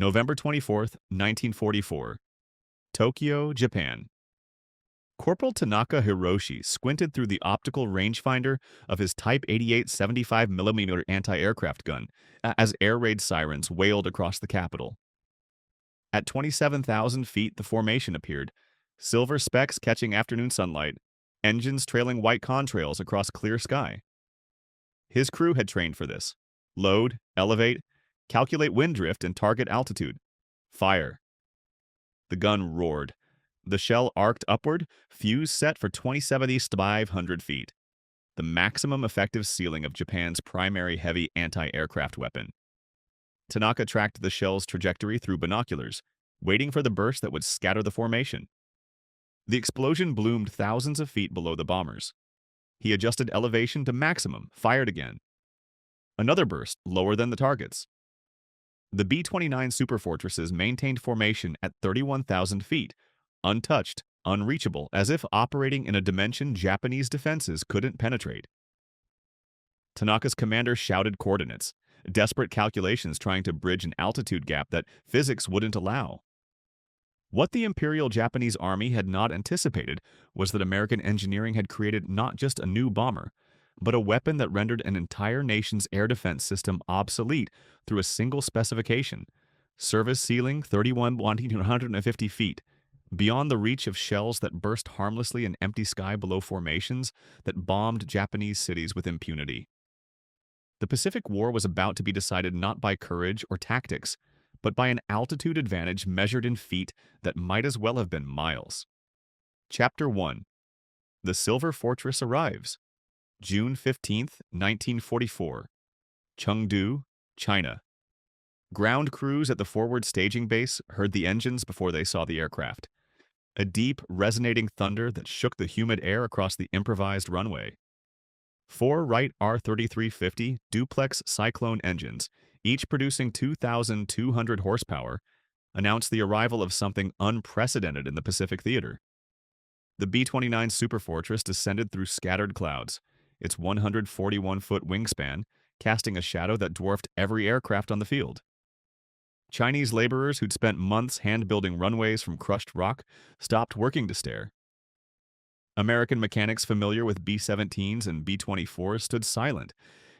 November 24, 1944. Tokyo, Japan. Corporal Tanaka Hiroshi squinted through the optical rangefinder of his Type 88 75mm anti-aircraft gun as air raid sirens wailed across the capital. At 27,000 feet, the formation appeared, silver specks catching afternoon sunlight, engines trailing white contrails across clear sky. His crew had trained for this. Load, elevate, calculate wind drift and target altitude. Fire. The gun roared. The shell arced upward, fuse set for 27,500 feet, the maximum effective ceiling of Japan's primary heavy anti-aircraft weapon. Tanaka tracked the shell's trajectory through binoculars, waiting for the burst that would scatter the formation. The explosion bloomed thousands of feet below the bombers. He adjusted elevation to maximum, fired again. Another burst, lower than the targets. The B-29 superfortresses maintained formation at 31,000 feet, untouched, unreachable, as if operating in a dimension Japanese defenses couldn't penetrate. Tanaka's commander shouted coordinates, desperate calculations trying to bridge an altitude gap that physics wouldn't allow. What the Imperial Japanese Army had not anticipated was that American engineering had created not just a new bomber, but a weapon that rendered an entire nation's air defense system obsolete through a single specification: service ceiling 3,150 feet, beyond the reach of shells that burst harmlessly in empty sky below formations that bombed Japanese cities with impunity. The Pacific War was about to be decided not by courage or tactics, but by an altitude advantage measured in feet that might as well have been miles. Chapter 1. The Silver Fortress arrives. June 15, 1944. Chengdu, China. Ground crews at the forward staging base heard the engines before they saw the aircraft. A deep, resonating thunder that shook the humid air across the improvised runway. 4 Wright R-3350 duplex Cyclone engines, each producing 2,200 horsepower, announced the arrival of something unprecedented in the Pacific theater. The B-29 Superfortress descended through scattered clouds, its 141-foot wingspan casting a shadow that dwarfed every aircraft on the field. Chinese laborers who'd spent months hand-building runways from crushed rock stopped working to stare. American mechanics familiar with B-17s and B-24s stood silent,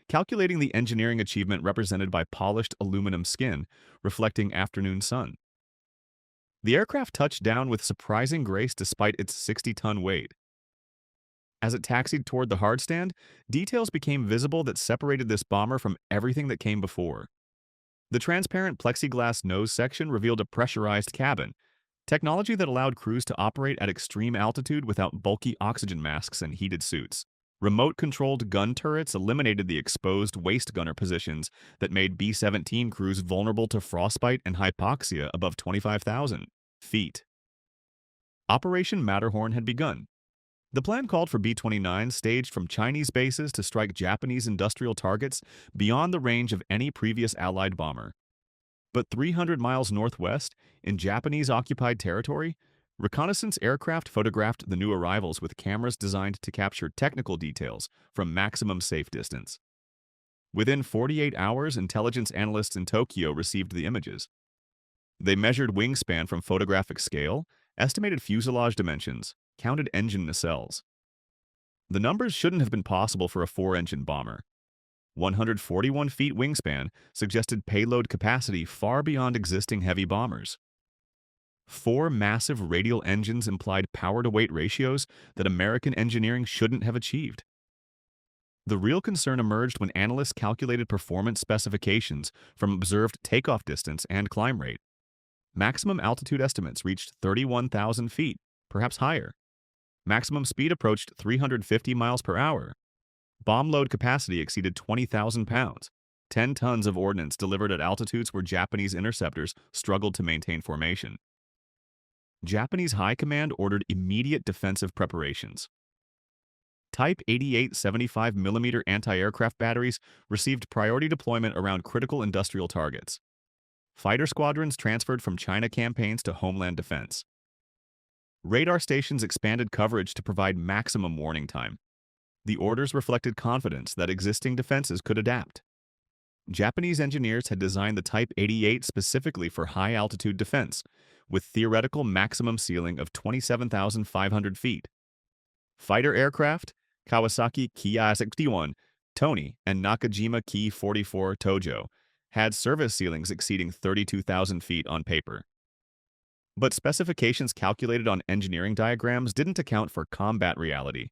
calculating the engineering achievement represented by polished aluminum skin reflecting afternoon sun. The aircraft touched down with surprising grace despite its 60-ton weight. As it taxied toward the hardstand, details became visible that separated this bomber from everything that came before. The transparent plexiglass nose section revealed a pressurized cabin, technology that allowed crews to operate at extreme altitude without bulky oxygen masks and heated suits. Remote-controlled gun turrets eliminated the exposed waist gunner positions that made B-17 crews vulnerable to frostbite and hypoxia above 25,000 feet. Operation Matterhorn had begun. The plan called for B-29 staged from Chinese bases to strike Japanese industrial targets beyond the range of any previous Allied bomber. But 300 miles northwest, in Japanese-occupied territory, reconnaissance aircraft photographed the new arrivals with cameras designed to capture technical details from maximum safe distance. Within 48 hours, intelligence analysts in Tokyo received the images. They measured wingspan from photographic scale, estimated fuselage dimensions, counted engine nacelles. The numbers shouldn't have been possible for a 4-engine bomber. 141 feet wingspan suggested payload capacity far beyond existing heavy bombers. 4 massive radial engines implied power-to-weight ratios that American engineering shouldn't have achieved. The real concern emerged when analysts calculated performance specifications from observed takeoff distance and climb rate. Maximum altitude estimates reached 31,000 feet, perhaps higher. Maximum speed approached 350 miles per hour. Bomb load capacity exceeded 20,000 pounds, 10 tons of ordnance delivered at altitudes where Japanese interceptors struggled to maintain formation. Japanese High Command ordered immediate defensive preparations. Type 88 75mm anti-aircraft batteries received priority deployment around critical industrial targets. Fighter squadrons transferred from China campaigns to homeland defense. Radar stations expanded coverage to provide maximum warning time. The orders reflected confidence that existing defenses could adapt. Japanese engineers had designed the Type 88 specifically for high-altitude defense, with theoretical maximum ceiling of 27,500 feet. Fighter aircraft, Kawasaki Ki-61, Tony, and Nakajima Ki-44 Tojo, had service ceilings exceeding 32,000 feet on paper. But specifications calculated on engineering diagrams didn't account for combat reality.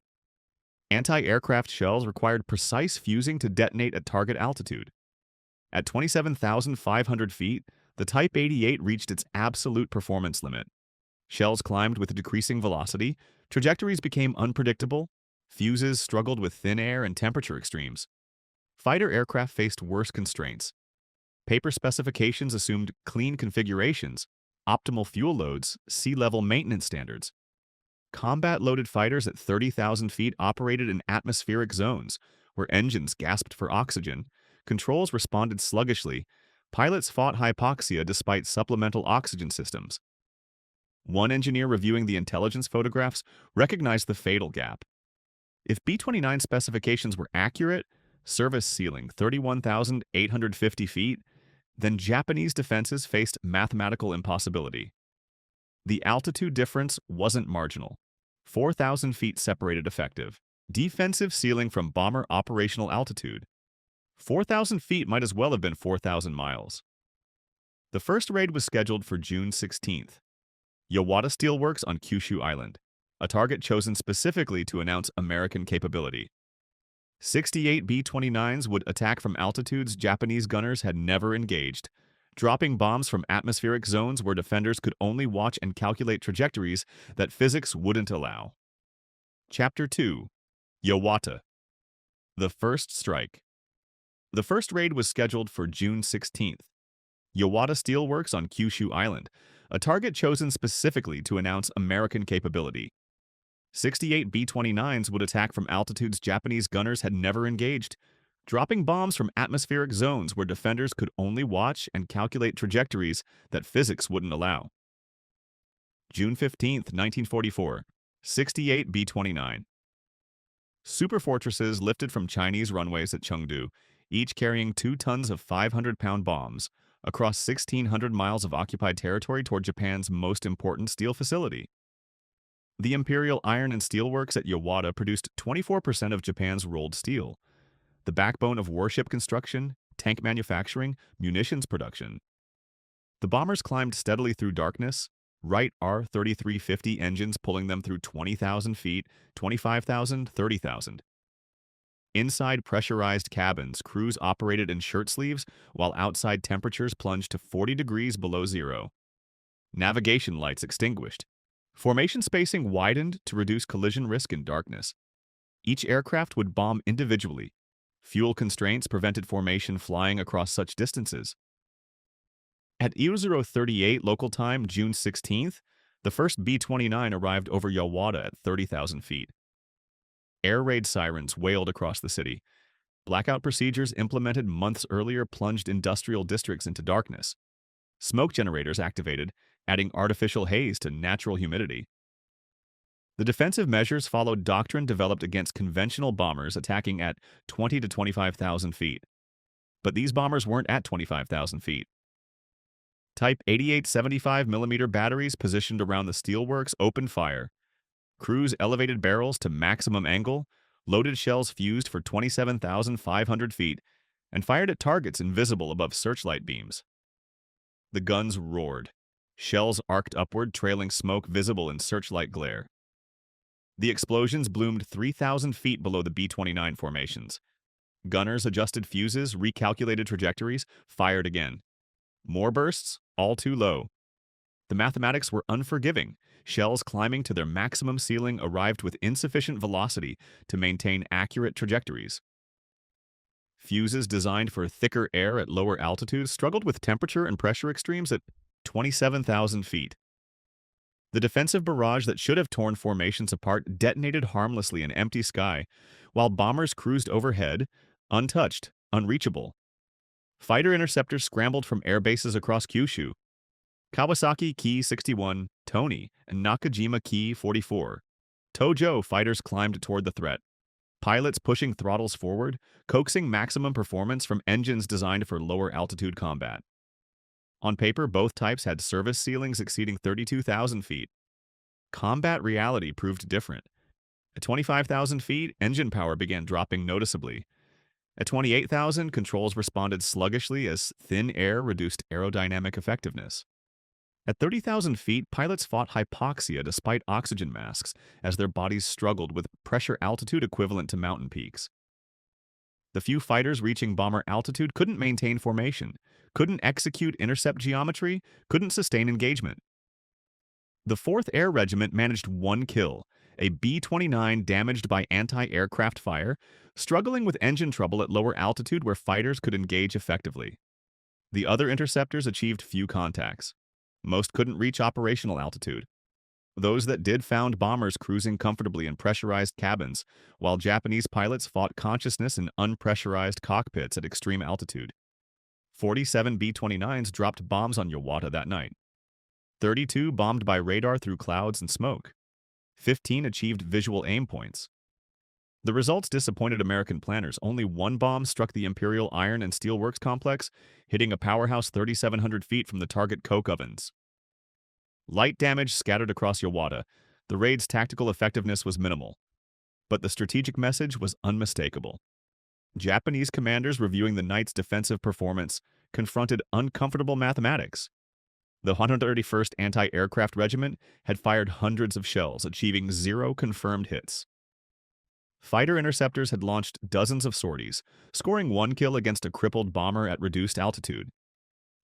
Anti-aircraft shells required precise fusing to detonate at target altitude. At 27,500 feet, the Type 88 reached its absolute performance limit. Shells climbed with decreasing velocity, trajectories became unpredictable, fuses struggled with thin air and temperature extremes. Fighter aircraft faced worse constraints. Paper specifications assumed clean configurations, optimal fuel loads, sea-level maintenance standards. Combat-loaded fighters at 30,000 feet operated in atmospheric zones, where engines gasped for oxygen, controls responded sluggishly, pilots fought hypoxia despite supplemental oxygen systems. One engineer reviewing the intelligence photographs recognized the fatal gap. If B-29 specifications were accurate, service ceiling 31,850 feet, then Japanese defenses faced mathematical impossibility. The altitude difference wasn't marginal. 4,000 feet separated effective. Defensive ceiling from bomber operational altitude. 4,000 feet might as well have been 4,000 miles. The first raid was scheduled for June 16th. Yawata Steelworks on Kyushu Island, a target chosen specifically to announce American capability. 68 B-29s would attack from altitudes Japanese gunners had never engaged, dropping bombs from atmospheric zones where defenders could only watch and calculate trajectories that physics wouldn't allow. Chapter 2. Yawata. The First Strike. The first raid was scheduled for June 16th. Yawata Steelworks on Kyushu Island, a target chosen specifically to announce American capability. 68 B-29s would attack from altitudes Japanese gunners had never engaged, dropping bombs from atmospheric zones where defenders could only watch and calculate trajectories that physics wouldn't allow. June 15, 1944, 68 B-29. Superfortresses lifted from Chinese runways at Chengdu, each carrying 2 tons of 500-pound bombs, across 1,600 miles of occupied territory toward Japan's most important steel facility. The Imperial Iron and Steel Works at Yawata produced 24% of Japan's rolled steel, the backbone of warship construction, tank manufacturing, munitions production. The bombers climbed steadily through darkness, Wright R-3350 engines pulling them through 20,000 feet, 25,000, 30,000. Inside pressurized cabins, crews operated in shirt sleeves, while outside temperatures plunged to 40 degrees below zero. Navigation lights extinguished. Formation spacing widened to reduce collision risk in darkness. Each aircraft would bomb individually. Fuel constraints prevented formation flying across such distances. At 00:38 local time, June 16th, the first B-29 arrived over Yawata at 30,000 feet. Air raid sirens wailed across the city. Blackout procedures implemented months earlier plunged industrial districts into darkness. Smoke generators activated, adding artificial haze to natural humidity. The defensive measures followed doctrine developed against conventional bombers attacking at 20 to 25,000 feet. But these bombers weren't at 25,000 feet. Type 88 75mm batteries positioned around the steelworks opened fire. Crews elevated barrels to maximum angle, loaded shells fused for 27,500 feet, and fired at targets invisible above searchlight beams. The guns roared. Shells arced upward, trailing smoke visible in searchlight glare. The explosions bloomed 3,000 feet below the B-29 formations. Gunners adjusted fuses, recalculated trajectories, fired again. More bursts, all too low. The mathematics were unforgiving. Shells climbing to their maximum ceiling arrived with insufficient velocity to maintain accurate trajectories. Fuses designed for thicker air at lower altitudes struggled with temperature and pressure extremes at 27,000 feet. The defensive barrage that should have torn formations apart detonated harmlessly in empty sky, while bombers cruised overhead, untouched, unreachable. Fighter interceptors scrambled from air bases across Kyushu. Kawasaki Ki-61, Tony, and Nakajima Ki-44. Tojo fighters climbed toward the threat. Pilots pushing throttles forward, coaxing maximum performance from engines designed for lower altitude combat. On paper, both types had service ceilings exceeding 32,000 feet. Combat reality proved different. At 25,000 feet, engine power began dropping noticeably. At 28,000, controls responded sluggishly as thin air reduced aerodynamic effectiveness. At 30,000 feet, pilots fought hypoxia despite oxygen masks as their bodies struggled with pressure altitude equivalent to mountain peaks. The few fighters reaching bomber altitude couldn't maintain formation, couldn't execute intercept geometry, couldn't sustain engagement. The 4th Air Regiment managed one kill, a B-29 damaged by anti-aircraft fire, struggling with engine trouble at lower altitude where fighters could engage effectively. The other interceptors achieved few contacts. Most couldn't reach operational altitude. Those that did found bombers cruising comfortably in pressurized cabins, while Japanese pilots fought consciousness in unpressurized cockpits at extreme altitude. 47 B-29s dropped bombs on Yawata that night. 32 bombed by radar through clouds and smoke. 15 achieved visual aim points. The results disappointed American planners. Only one bomb struck the Imperial Iron and Steel Works complex, hitting a powerhouse 3,700 feet from the target coke ovens. Light damage scattered across Yawata. The raid's tactical effectiveness was minimal, but the strategic message was unmistakable. Japanese commanders reviewing the night's defensive performance confronted uncomfortable mathematics. The 131st Anti-Aircraft Regiment had fired hundreds of shells, achieving 0 confirmed hits. Fighter interceptors had launched dozens of sorties, scoring 1 kill against a crippled bomber at reduced altitude.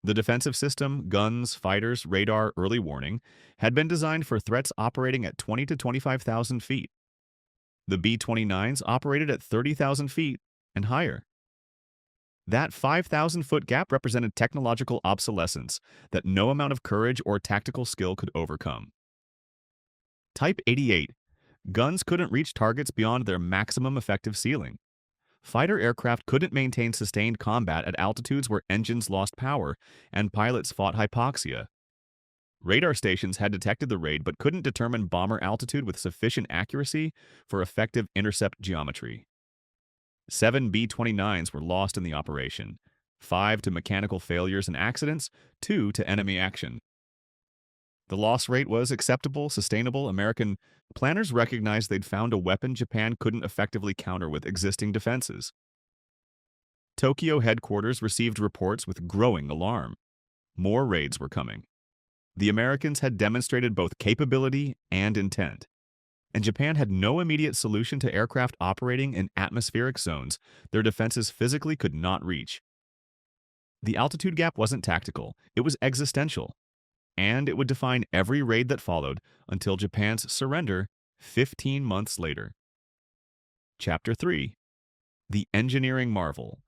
The defensive system, guns, fighters, radar, early warning, had been designed for threats operating at 20 to 25,000 feet. The B-29s operated at 30,000 feet and higher. That 5,000-foot gap represented technological obsolescence that no amount of courage or tactical skill could overcome. Type 88. Guns couldn't reach targets beyond their maximum effective ceiling. Fighter aircraft couldn't maintain sustained combat at altitudes where engines lost power and pilots fought hypoxia. Radar stations had detected the raid but couldn't determine bomber altitude with sufficient accuracy for effective intercept geometry. 7 B-29s were lost in the operation, 5 to mechanical failures and accidents, 2 to enemy action. The loss rate was acceptable, sustainable. American planners recognized they'd found a weapon Japan couldn't effectively counter with existing defenses. Tokyo headquarters received reports with growing alarm. More raids were coming. The Americans had demonstrated both capability and intent, and Japan had no immediate solution to aircraft operating in atmospheric zones their defenses physically could not reach. The altitude gap wasn't tactical, it was existential, and it would define every raid that followed until Japan's surrender 15 months later. Chapter 3. The Engineering Marvel.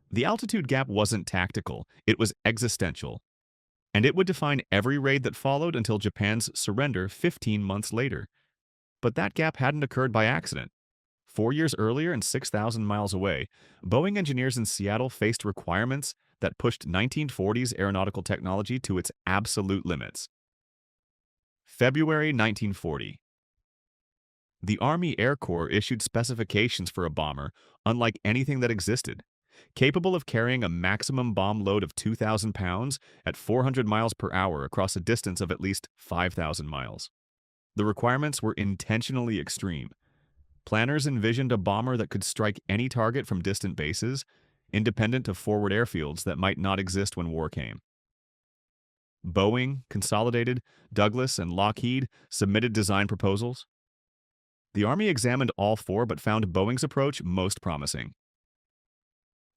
The altitude gap wasn't tactical, it was existential, and it would define every raid that followed until Japan's surrender 15 months later. But that gap hadn't occurred by accident. 4 years earlier and 6,000 miles away, Boeing engineers in Seattle faced requirements that pushed 1940s aeronautical technology to its absolute limits. February 1940. The Army Air Corps issued specifications for a bomber unlike anything that existed, capable of carrying a maximum bomb load of 2,000 pounds at 400 miles per hour across a distance of at least 5,000 miles. The requirements were intentionally extreme. Planners envisioned a bomber that could strike any target from distant bases, independent of forward airfields that might not exist when war came. Boeing, Consolidated, Douglas, and Lockheed submitted design proposals. The Army examined all 4 but found Boeing's approach most promising.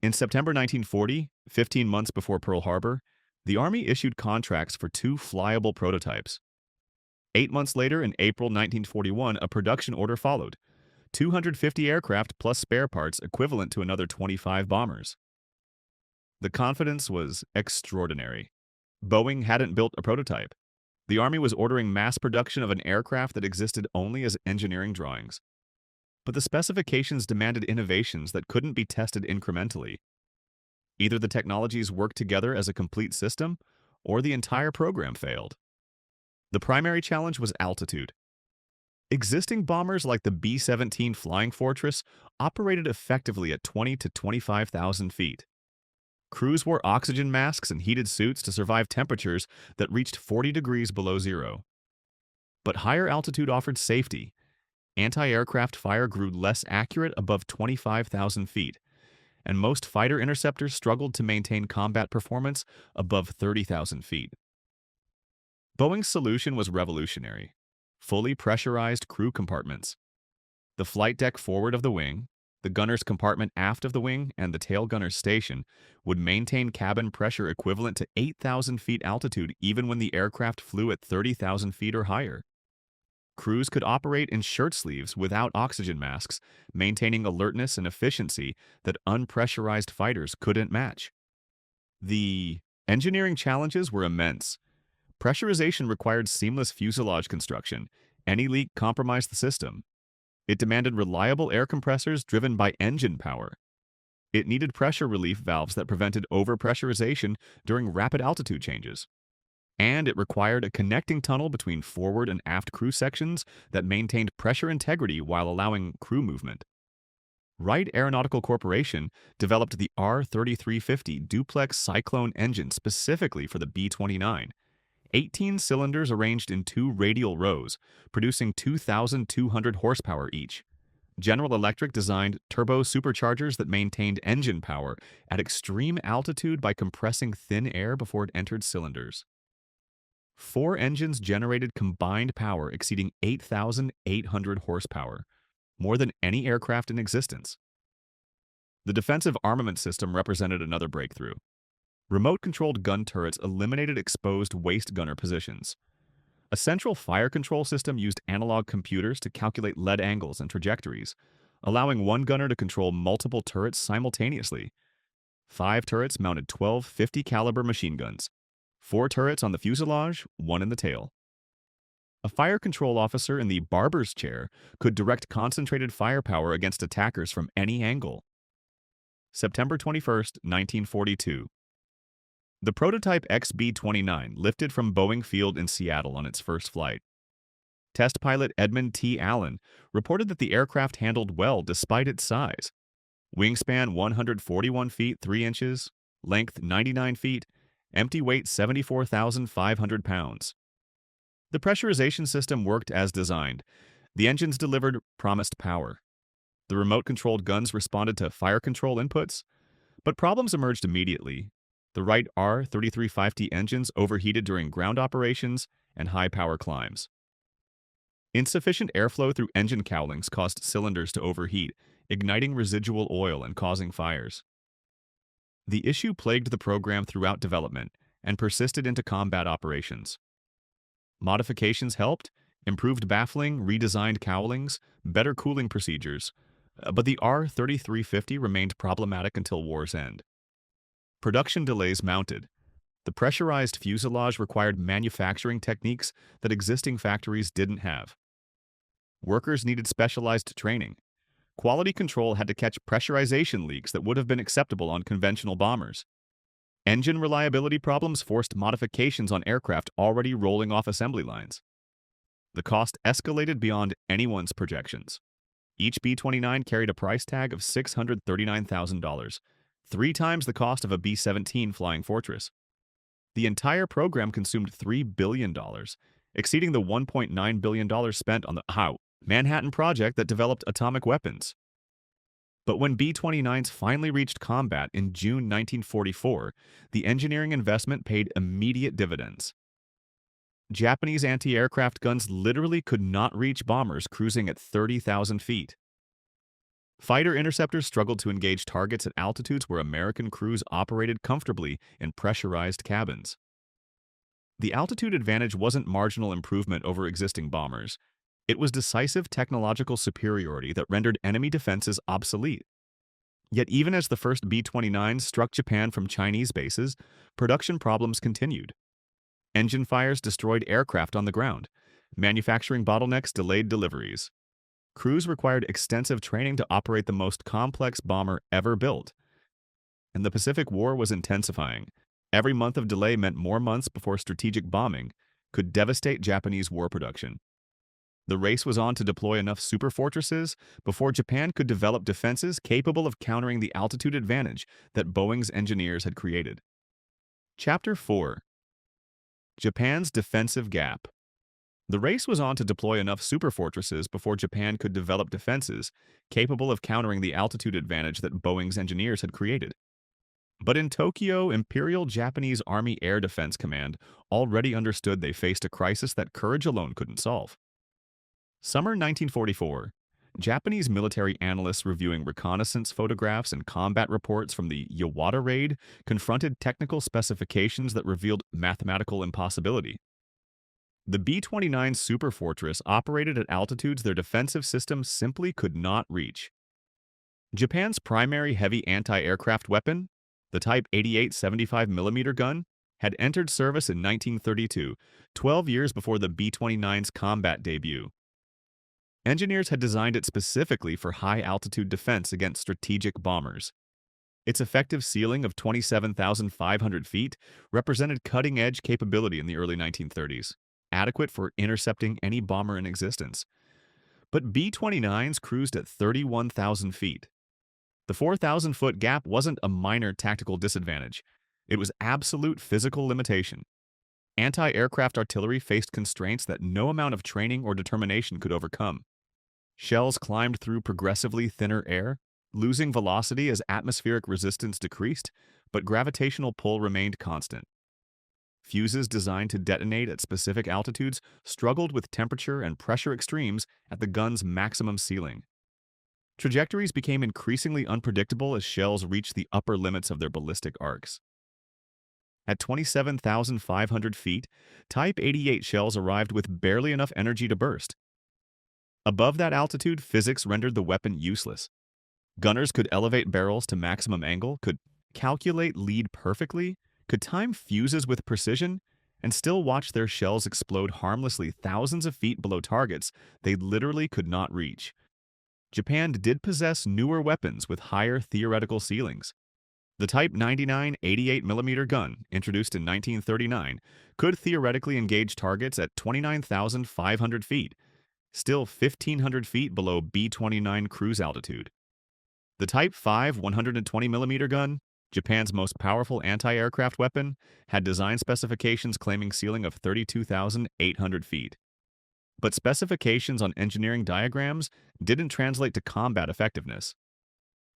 In September 1940, 15 months before Pearl Harbor, the Army issued contracts for 2 flyable prototypes. 8 months later, in April 1941, a production order followed. 250 aircraft plus spare parts equivalent to another 25 bombers. The confidence was extraordinary. Boeing hadn't built a prototype. The Army was ordering mass production of an aircraft that existed only as engineering drawings. But the specifications demanded innovations that couldn't be tested incrementally. Either the technologies worked together as a complete system, or the entire program failed. The primary challenge was altitude. Existing bombers like the B-17 Flying Fortress operated effectively at 20 to 25,000 feet. Crews wore oxygen masks and heated suits to survive temperatures that reached 40 degrees below zero. But higher altitude offered safety. Anti-aircraft fire grew less accurate above 25,000 feet, and most fighter interceptors struggled to maintain combat performance above 30,000 feet. Boeing's solution was revolutionary: fully pressurized crew compartments. The flight deck forward of the wing, the gunner's compartment aft of the wing, and the tail gunner's station would maintain cabin pressure equivalent to 8,000 feet altitude even when the aircraft flew at 30,000 feet or higher. Crews could operate in shirt sleeves without oxygen masks, maintaining alertness and efficiency that unpressurized fighters couldn't match. The engineering challenges were immense. Pressurization required seamless fuselage construction. Any leak compromised the system. It demanded reliable air compressors driven by engine power. It needed pressure relief valves that prevented overpressurization during rapid altitude changes. And it required a connecting tunnel between forward and aft crew sections that maintained pressure integrity while allowing crew movement. Wright Aeronautical Corporation developed the R3350 duplex Cyclone engine specifically for the B-29, 18 cylinders arranged in 2 radial rows, producing 2,200 horsepower each. General Electric designed turbo superchargers that maintained engine power at extreme altitude by compressing thin air before it entered cylinders. 4 engines generated combined power exceeding 8,800 horsepower, more than any aircraft in existence. The defensive armament system represented another breakthrough. Remote-controlled gun turrets eliminated exposed waist gunner positions. A central fire control system used analog computers to calculate lead angles and trajectories, allowing one gunner to control multiple turrets simultaneously. 5 turrets mounted 12 50-caliber machine guns. 4 turrets on the fuselage, 1 in the tail. A fire control officer in the barber's chair could direct concentrated firepower against attackers from any angle. September 21, 1942. The prototype XB-29 lifted from Boeing Field in Seattle on its first flight. Test pilot Edmund T. Allen reported that the aircraft handled well despite its size. Wingspan 141 feet 3 inches, length 99 feet, empty weight 74,500 pounds. The pressurization system worked as designed. The engines delivered promised power. The remote-controlled guns responded to fire control inputs, but problems emerged immediately. The Wright R3350 engines overheated during ground operations and high-power climbs. Insufficient airflow through engine cowlings caused cylinders to overheat, igniting residual oil and causing fires. The issue plagued the program throughout development and persisted into combat operations. Modifications helped, improved baffling, redesigned cowlings, better cooling procedures, but the R3350 remained problematic until war's end. Production delays mounted. The pressurized fuselage required manufacturing techniques that existing factories didn't have. Workers needed specialized training. Quality control had to catch pressurization leaks that would have been acceptable on conventional bombers. Engine reliability problems forced modifications on aircraft already rolling off assembly lines. The cost escalated beyond anyone's projections. Each B-29 carried a price tag of $639,000, 3 times the cost of a B-17 Flying Fortress. The entire program consumed $3 billion, exceeding the $1.9 billion spent on the Manhattan Project that developed atomic weapons. But when B-29s finally reached combat in June 1944, the engineering investment paid immediate dividends. Japanese anti-aircraft guns literally could not reach bombers cruising at 30,000 feet. Fighter interceptors struggled to engage targets at altitudes where American crews operated comfortably in pressurized cabins. The altitude advantage wasn't marginal improvement over existing bombers. It was decisive technological superiority that rendered enemy defenses obsolete. Yet even as the first B-29s struck Japan from Chinese bases, production problems continued. Engine fires destroyed aircraft on the ground. Manufacturing bottlenecks delayed deliveries. Crews required extensive training to operate the most complex bomber ever built. And the Pacific War was intensifying. Every month of delay meant more months before strategic bombing could devastate Japanese war production. The race was on to deploy enough superfortresses before Japan could develop defenses capable of countering the altitude advantage that Boeing's engineers had created. Chapter 4. Japan's Defensive Gap. The race was on to deploy enough superfortresses before Japan could develop defenses capable of countering the altitude advantage that Boeing's engineers had created. But in Tokyo, Imperial Japanese Army Air Defense Command already understood they faced a crisis that courage alone couldn't solve. Summer 1944. Japanese military analysts reviewing reconnaissance photographs and combat reports from the Yawata raid confronted technical specifications that revealed mathematical impossibility. The B-29 superfortress operated at altitudes their defensive systems simply could not reach. Japan's primary heavy anti-aircraft weapon, the Type 88 75mm gun, had entered service in 1932, 12 years before the B-29's combat debut. Engineers had designed it specifically for high-altitude defense against strategic bombers. Its effective ceiling of 27,500 feet represented cutting-edge capability in the early 1930s, adequate for intercepting any bomber in existence. But B-29s cruised at 31,000 feet. The 4,000-foot gap wasn't a minor tactical disadvantage. It was absolute physical limitation. Anti-aircraft artillery faced constraints that no amount of training or determination could overcome. Shells climbed through progressively thinner air, losing velocity as atmospheric resistance decreased, but gravitational pull remained constant. Fuses designed to detonate at specific altitudes struggled with temperature and pressure extremes at the gun's maximum ceiling. Trajectories became increasingly unpredictable as shells reached the upper limits of their ballistic arcs. At 27,500 feet, Type 88 shells arrived with barely enough energy to burst. Above that altitude, physics rendered the weapon useless. Gunners could elevate barrels to maximum angle, could calculate lead perfectly, could time fuses with precision, and still watch their shells explode harmlessly thousands of feet below targets they literally could not reach. Japan did possess newer weapons with higher theoretical ceilings. The Type 99 88mm gun, introduced in 1939, could theoretically engage targets at 29,500 feet, still 1,500 feet below B-29 cruise altitude. The Type 5 120mm gun, Japan's most powerful anti-aircraft weapon, had design specifications claiming ceiling of 32,800 feet. But specifications on engineering diagrams didn't translate to combat effectiveness.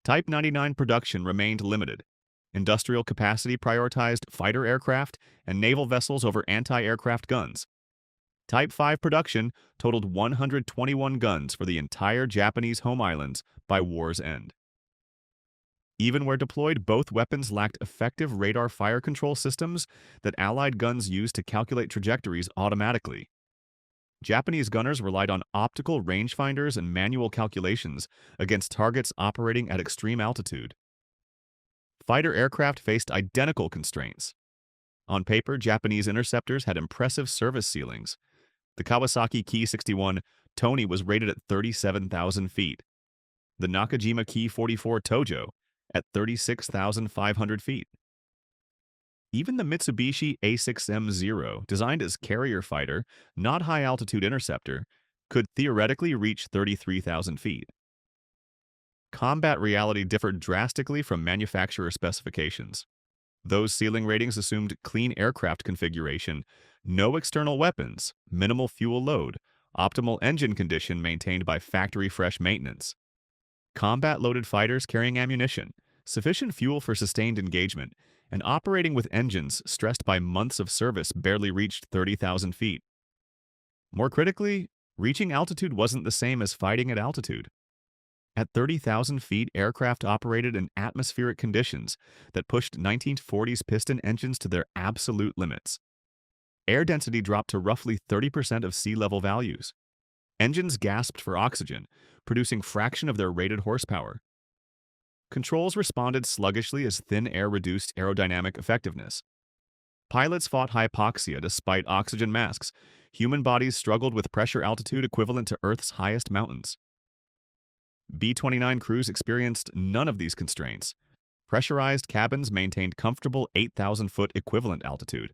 Type 99 production remained limited. Industrial capacity prioritized fighter aircraft and naval vessels over anti-aircraft guns. Type 5 production totaled 121 guns for the entire Japanese home islands by war's end. Even where deployed, both weapons lacked effective radar fire control systems that Allied guns used to calculate trajectories automatically. Japanese gunners relied on optical rangefinders and manual calculations against targets operating at extreme altitude. Fighter aircraft faced identical constraints. On paper, Japanese interceptors had impressive service ceilings. The Kawasaki Ki-61 Tony was rated at 37,000 feet. The Nakajima Ki-44 Tojo at 36,500 feet. Even the Mitsubishi A6M0, designed as carrier fighter, not high-altitude interceptor, could theoretically reach 33,000 feet. Combat reality differed drastically from manufacturer specifications. Those ceiling ratings assumed clean aircraft configuration, no external weapons, minimal fuel load, optimal engine condition maintained by factory-fresh maintenance. Combat-loaded fighters carrying ammunition, sufficient fuel for sustained engagement, and operating with engines stressed by months of service barely reached 30,000 feet. More critically, reaching altitude wasn't the same as fighting at altitude. At 30,000 feet, aircraft operated in atmospheric conditions that pushed 1940s piston engines to their absolute limits. Air density dropped to roughly 30% of sea level values. Engines gasped for oxygen, producing fraction of their rated horsepower. Controls responded sluggishly as thin air reduced aerodynamic effectiveness. Pilots fought hypoxia despite oxygen masks. Human bodies struggled with pressure altitude equivalent to Earth's highest mountains. B-29 crews experienced none of these constraints. Pressurized cabins maintained comfortable 8,000-foot equivalent altitude.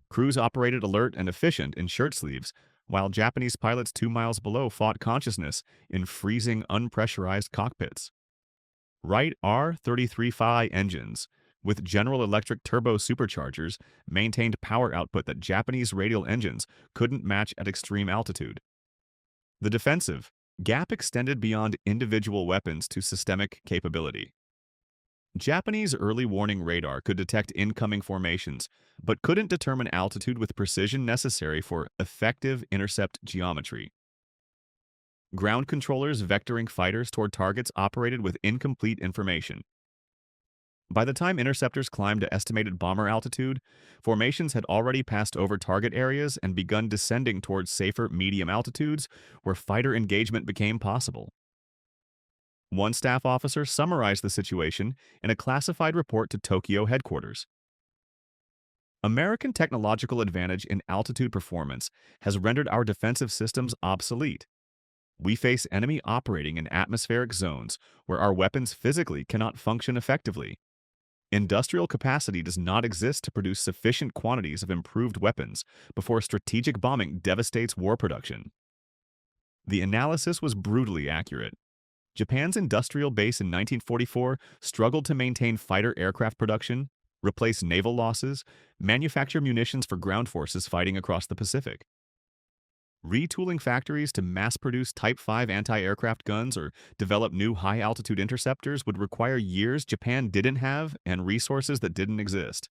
Crews operated alert and efficient in shirt sleeves, while Japanese pilots 2 miles below fought consciousness in freezing, unpressurized cockpits. Wright R-33 Phi engines, with General Electric turbo superchargers, maintained power output that Japanese radial engines couldn't match at extreme altitude. The defensive gap extended beyond individual weapons to systemic capability. Japanese early warning radar could detect incoming formations, but couldn't determine altitude with precision necessary for effective intercept geometry. Ground controllers vectoring fighters toward targets operated with incomplete information. By the time interceptors climbed to estimated bomber altitude, formations had already passed over target areas and begun descending towards safer medium altitudes where fighter engagement became possible. One staff officer summarized the situation in a classified report to Tokyo headquarters. American technological advantage in altitude performance has rendered our defensive systems obsolete. We face enemy operating in atmospheric zones where our weapons physically cannot function effectively. Industrial capacity does not exist to produce sufficient quantities of improved weapons before strategic bombing devastates war production. The analysis was brutally accurate. Japan's industrial base in 1944 struggled to maintain fighter aircraft production, replace naval losses, manufacture munitions for ground forces fighting across the Pacific. Retooling factories to mass-produce Type 5 anti-aircraft guns or develop new high-altitude interceptors would require years Japan didn't have and resources that didn't exist.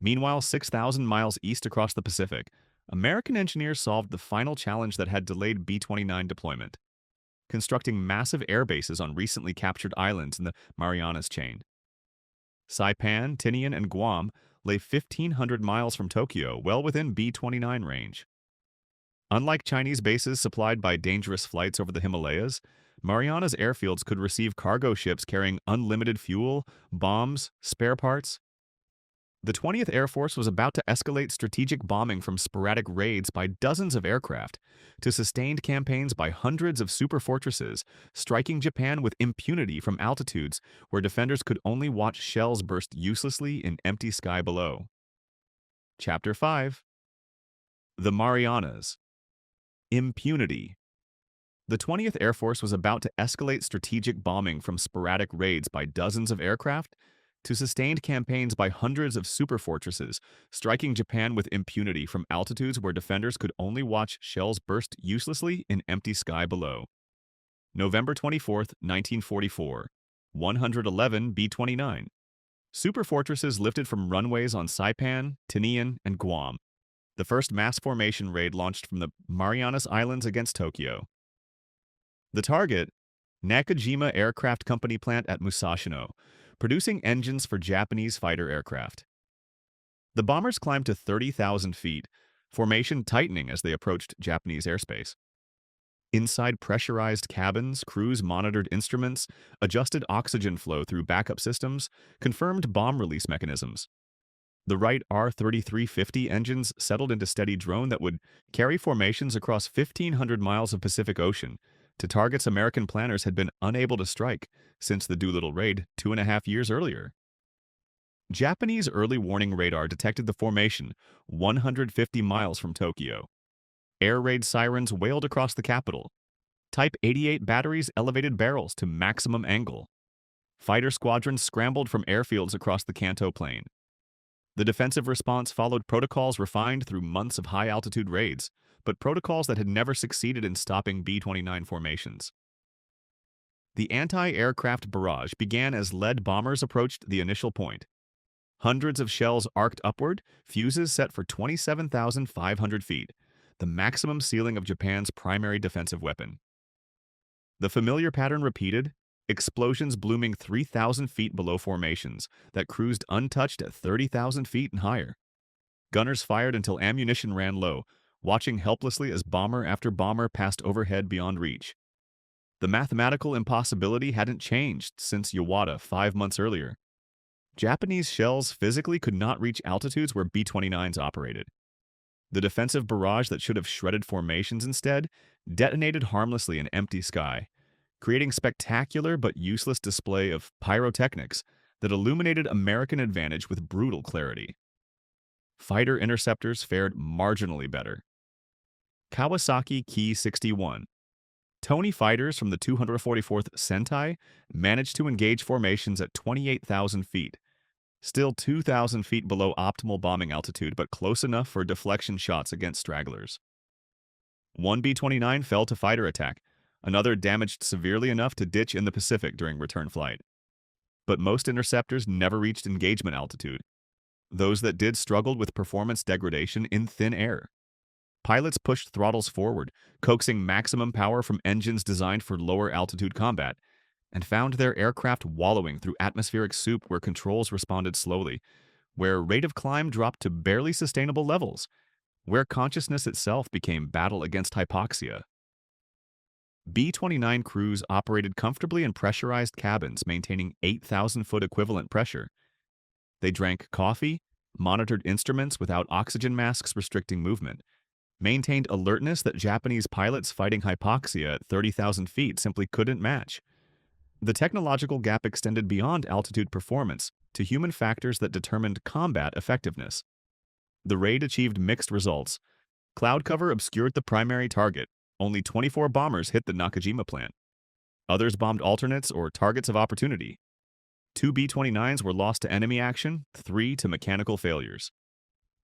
Meanwhile, 6,000 miles east across the Pacific, American engineers solved the final challenge that had delayed B-29 deployment: constructing massive air bases on recently captured islands in the Marianas Chain. Saipan, Tinian, and Guam lay 1,500 miles from Tokyo, well within B-29 range. Unlike Chinese bases supplied by dangerous flights over the Himalayas, Marianas airfields could receive cargo ships carrying unlimited fuel, bombs, spare parts. The 20th Air Force was about to escalate strategic bombing from sporadic raids by dozens of aircraft to sustained campaigns by hundreds of superfortresses, striking Japan with impunity from altitudes where defenders could only watch shells burst uselessly in empty sky below. Chapter 5. The Marianas. Impunity. The 20th Air Force was about to escalate strategic bombing from sporadic raids by dozens of aircraft to sustained campaigns by hundreds of superfortresses, striking Japan with impunity from altitudes where defenders could only watch shells burst uselessly in empty sky below. November 24, 1944. 111 B-29. Superfortresses lifted from runways on Saipan, Tinian, and Guam. The first mass formation raid launched from the Marianas Islands against Tokyo. The target, Nakajima Aircraft Company plant at Musashino, producing engines for Japanese fighter aircraft. The bombers climbed to 30,000 feet, formation tightening as they approached Japanese airspace. Inside pressurized cabins, crews monitored instruments, adjusted oxygen flow through backup systems, confirmed bomb release mechanisms. The Wright R-3350 engines settled into steady drone that would carry formations across 1,500 miles of Pacific Ocean to targets American planners had been unable to strike since the Doolittle raid 2.5 years earlier. Japanese early warning radar detected the formation 150 miles from Tokyo. Air raid sirens wailed across the capital. Type 88 batteries elevated barrels to maximum angle. Fighter squadrons scrambled from airfields across the Kanto Plain. The defensive response followed protocols refined through months of high-altitude raids, but protocols that had never succeeded in stopping B-29 formations. The anti-aircraft barrage began as lead bombers approached the initial point. Hundreds of shells arced upward, fuses set for 27,500 feet, the maximum ceiling of Japan's primary defensive weapon. The familiar pattern repeated, explosions blooming 3,000 feet below formations that cruised untouched at 30,000 feet and higher. Gunners fired until ammunition ran low, watching helplessly as bomber after bomber passed overhead beyond reach. The mathematical impossibility hadn't changed since Yawata 5 months earlier. Japanese shells physically could not reach altitudes where B-29s operated. The defensive barrage that should have shredded formations instead detonated harmlessly in empty sky, creating spectacular but useless display of pyrotechnics that illuminated American advantage with brutal clarity. Fighter interceptors fared marginally better. Kawasaki Ki-61. Tony fighters from the 244th Sentai managed to engage formations at 28,000 feet, still 2,000 feet below optimal bombing altitude but close enough for deflection shots against stragglers. One B-29 fell to fighter attack, another damaged severely enough to ditch in the Pacific during return flight. But most interceptors never reached engagement altitude. Those that did struggled with performance degradation in thin air. Pilots pushed throttles forward, coaxing maximum power from engines designed for lower altitude combat, and found their aircraft wallowing through atmospheric soup where controls responded slowly, where rate of climb dropped to barely sustainable levels, where consciousness itself became battle against hypoxia. B-29 crews operated comfortably in pressurized cabins maintaining 8,000-foot equivalent pressure. They drank coffee, monitored instruments without oxygen masks restricting movement, maintained alertness that Japanese pilots fighting hypoxia at 30,000 feet simply couldn't match. The technological gap extended beyond altitude performance to human factors that determined combat effectiveness. The raid achieved mixed results. Cloud cover obscured the primary target. Only 24 bombers hit the Nakajima plant. Others bombed alternates or targets of opportunity. 2 B-29s were lost to enemy action, 3 to mechanical failures.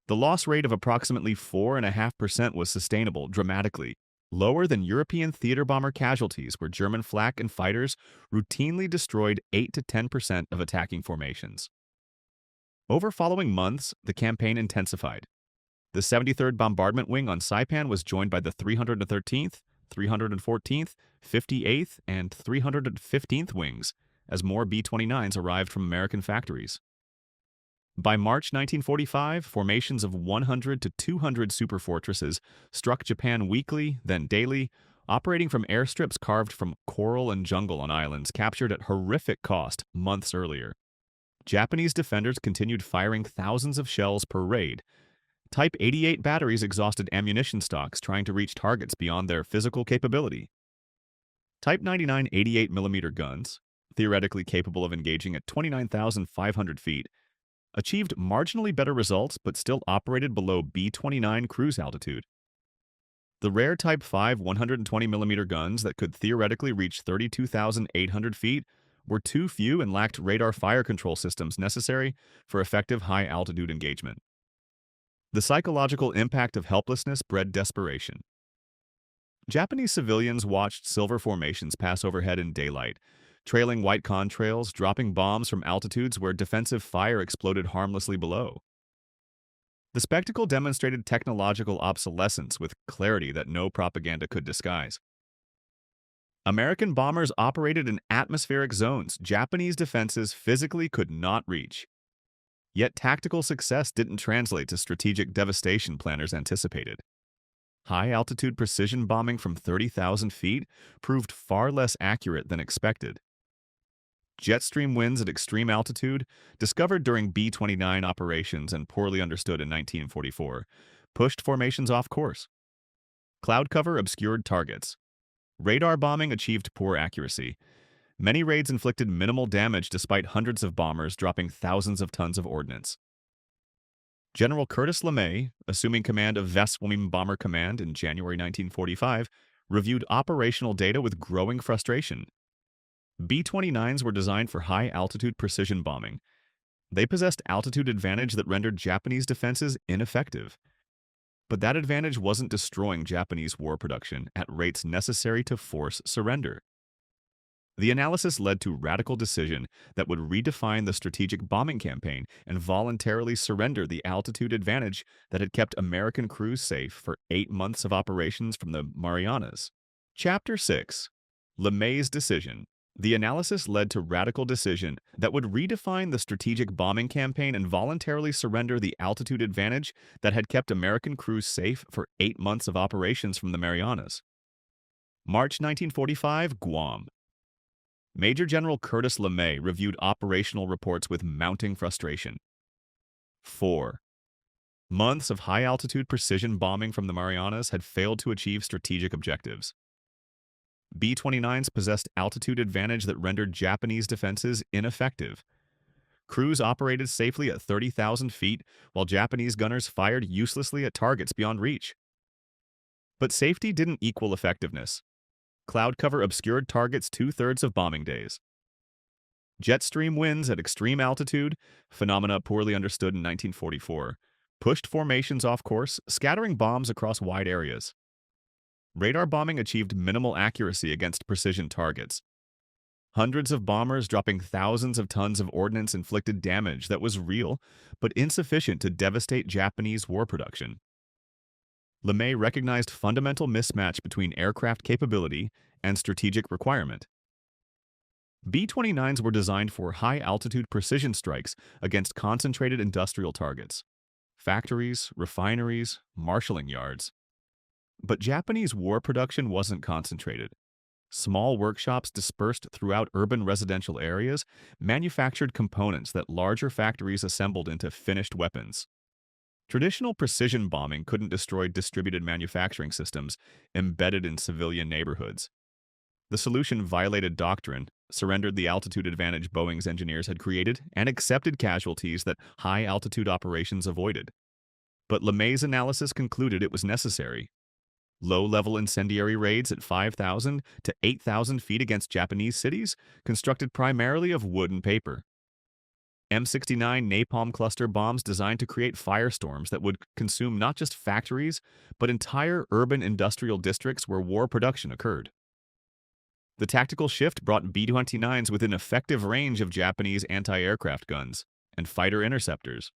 The loss rate of approximately 4.5% was sustainable dramatically, lower than European theater bomber casualties where German flak and fighters routinely destroyed 8 to 10% of attacking formations. Over following months, the campaign intensified. The 73rd Bombardment Wing on Saipan was joined by the 313th, 314th, 58th, and 315th Wings as more B-29s arrived from American factories. By March 1945, formations of 100 to 200 superfortresses struck Japan weekly, then daily, operating from airstrips carved from coral and jungle on islands captured at horrific cost months earlier. Japanese defenders continued firing thousands of shells per raid. Type 88 batteries exhausted ammunition stocks trying to reach targets beyond their physical capability. Type 99 88mm guns, theoretically capable of engaging at 29,500 feet, achieved marginally better results but still operated below B-29 cruise altitude. The rare Type 5 120mm guns that could theoretically reach 32,800 feet were too few and lacked radar fire control systems necessary for effective high-altitude engagement. The psychological impact of helplessness bred desperation. Japanese civilians watched silver formations pass overhead in daylight, trailing white contrails, dropping bombs from altitudes where defensive fire exploded harmlessly below. The spectacle demonstrated technological obsolescence with clarity that no propaganda could disguise. American bombers operated in atmospheric zones Japanese defenses physically could not reach. Yet tactical success didn't translate to strategic devastation planners anticipated. High-altitude precision bombing from 30,000 feet proved far less accurate than expected. Jet stream winds at extreme altitude, discovered during B-29 operations and poorly understood in 1944, pushed formations off course. Cloud cover obscured targets. Radar bombing achieved poor accuracy. Many raids inflicted minimal damage despite hundreds of bombers dropping thousands of tons of ordnance. General Curtis LeMay, assuming command of Westwing Bomber Command in January 1945, reviewed operational data with growing frustration. B-29s were designed for high-altitude precision bombing. They possessed altitude advantage that rendered Japanese defenses ineffective. But that advantage wasn't destroying Japanese war production at rates necessary to force surrender. The analysis led to radical decision that would redefine the strategic bombing campaign and voluntarily surrender the altitude advantage that had kept American crews safe for 8 months of operations from the Marianas. Chapter 6. LeMay's Decision. The analysis led to radical decision that would redefine the strategic bombing campaign and voluntarily surrender the altitude advantage that had kept American crews safe for 8 months of operations from the Marianas. March 1945, Guam. Major General Curtis LeMay reviewed operational reports with mounting frustration. 4. Months of high-altitude precision bombing from the Marianas had failed to achieve strategic objectives. B-29s possessed altitude advantage that rendered Japanese defenses ineffective. Crews operated safely at 30,000 feet, while Japanese gunners fired uselessly at targets beyond reach. But safety didn't equal effectiveness. Cloud cover obscured targets two-thirds of bombing days. Jet stream winds at extreme altitude, phenomena poorly understood in 1944, pushed formations off course, scattering bombs across wide areas. Radar bombing achieved minimal accuracy against precision targets. Hundreds of bombers dropping thousands of tons of ordnance inflicted damage that was real, but insufficient to devastate Japanese war production. LeMay recognized fundamental mismatch between aircraft capability and strategic requirement. B-29s were designed for high-altitude precision strikes against concentrated industrial targets, factories, refineries, marshalling yards. But Japanese war production wasn't concentrated. Small workshops dispersed throughout urban residential areas manufactured components that larger factories assembled into finished weapons. Traditional precision bombing couldn't destroy distributed manufacturing systems embedded in civilian neighborhoods. The solution violated doctrine, surrendered the altitude advantage Boeing's engineers had created, and accepted casualties that high-altitude operations avoided. But LeMay's analysis concluded it was necessary. Low-level incendiary raids at 5,000 to 8,000 feet against Japanese cities, constructed primarily of wood and paper. M69 napalm cluster bombs designed to create firestorms that would consume not just factories, but entire urban industrial districts where war production occurred. The tactical shift brought B-29s within effective range of Japanese anti-aircraft guns and fighter interceptors.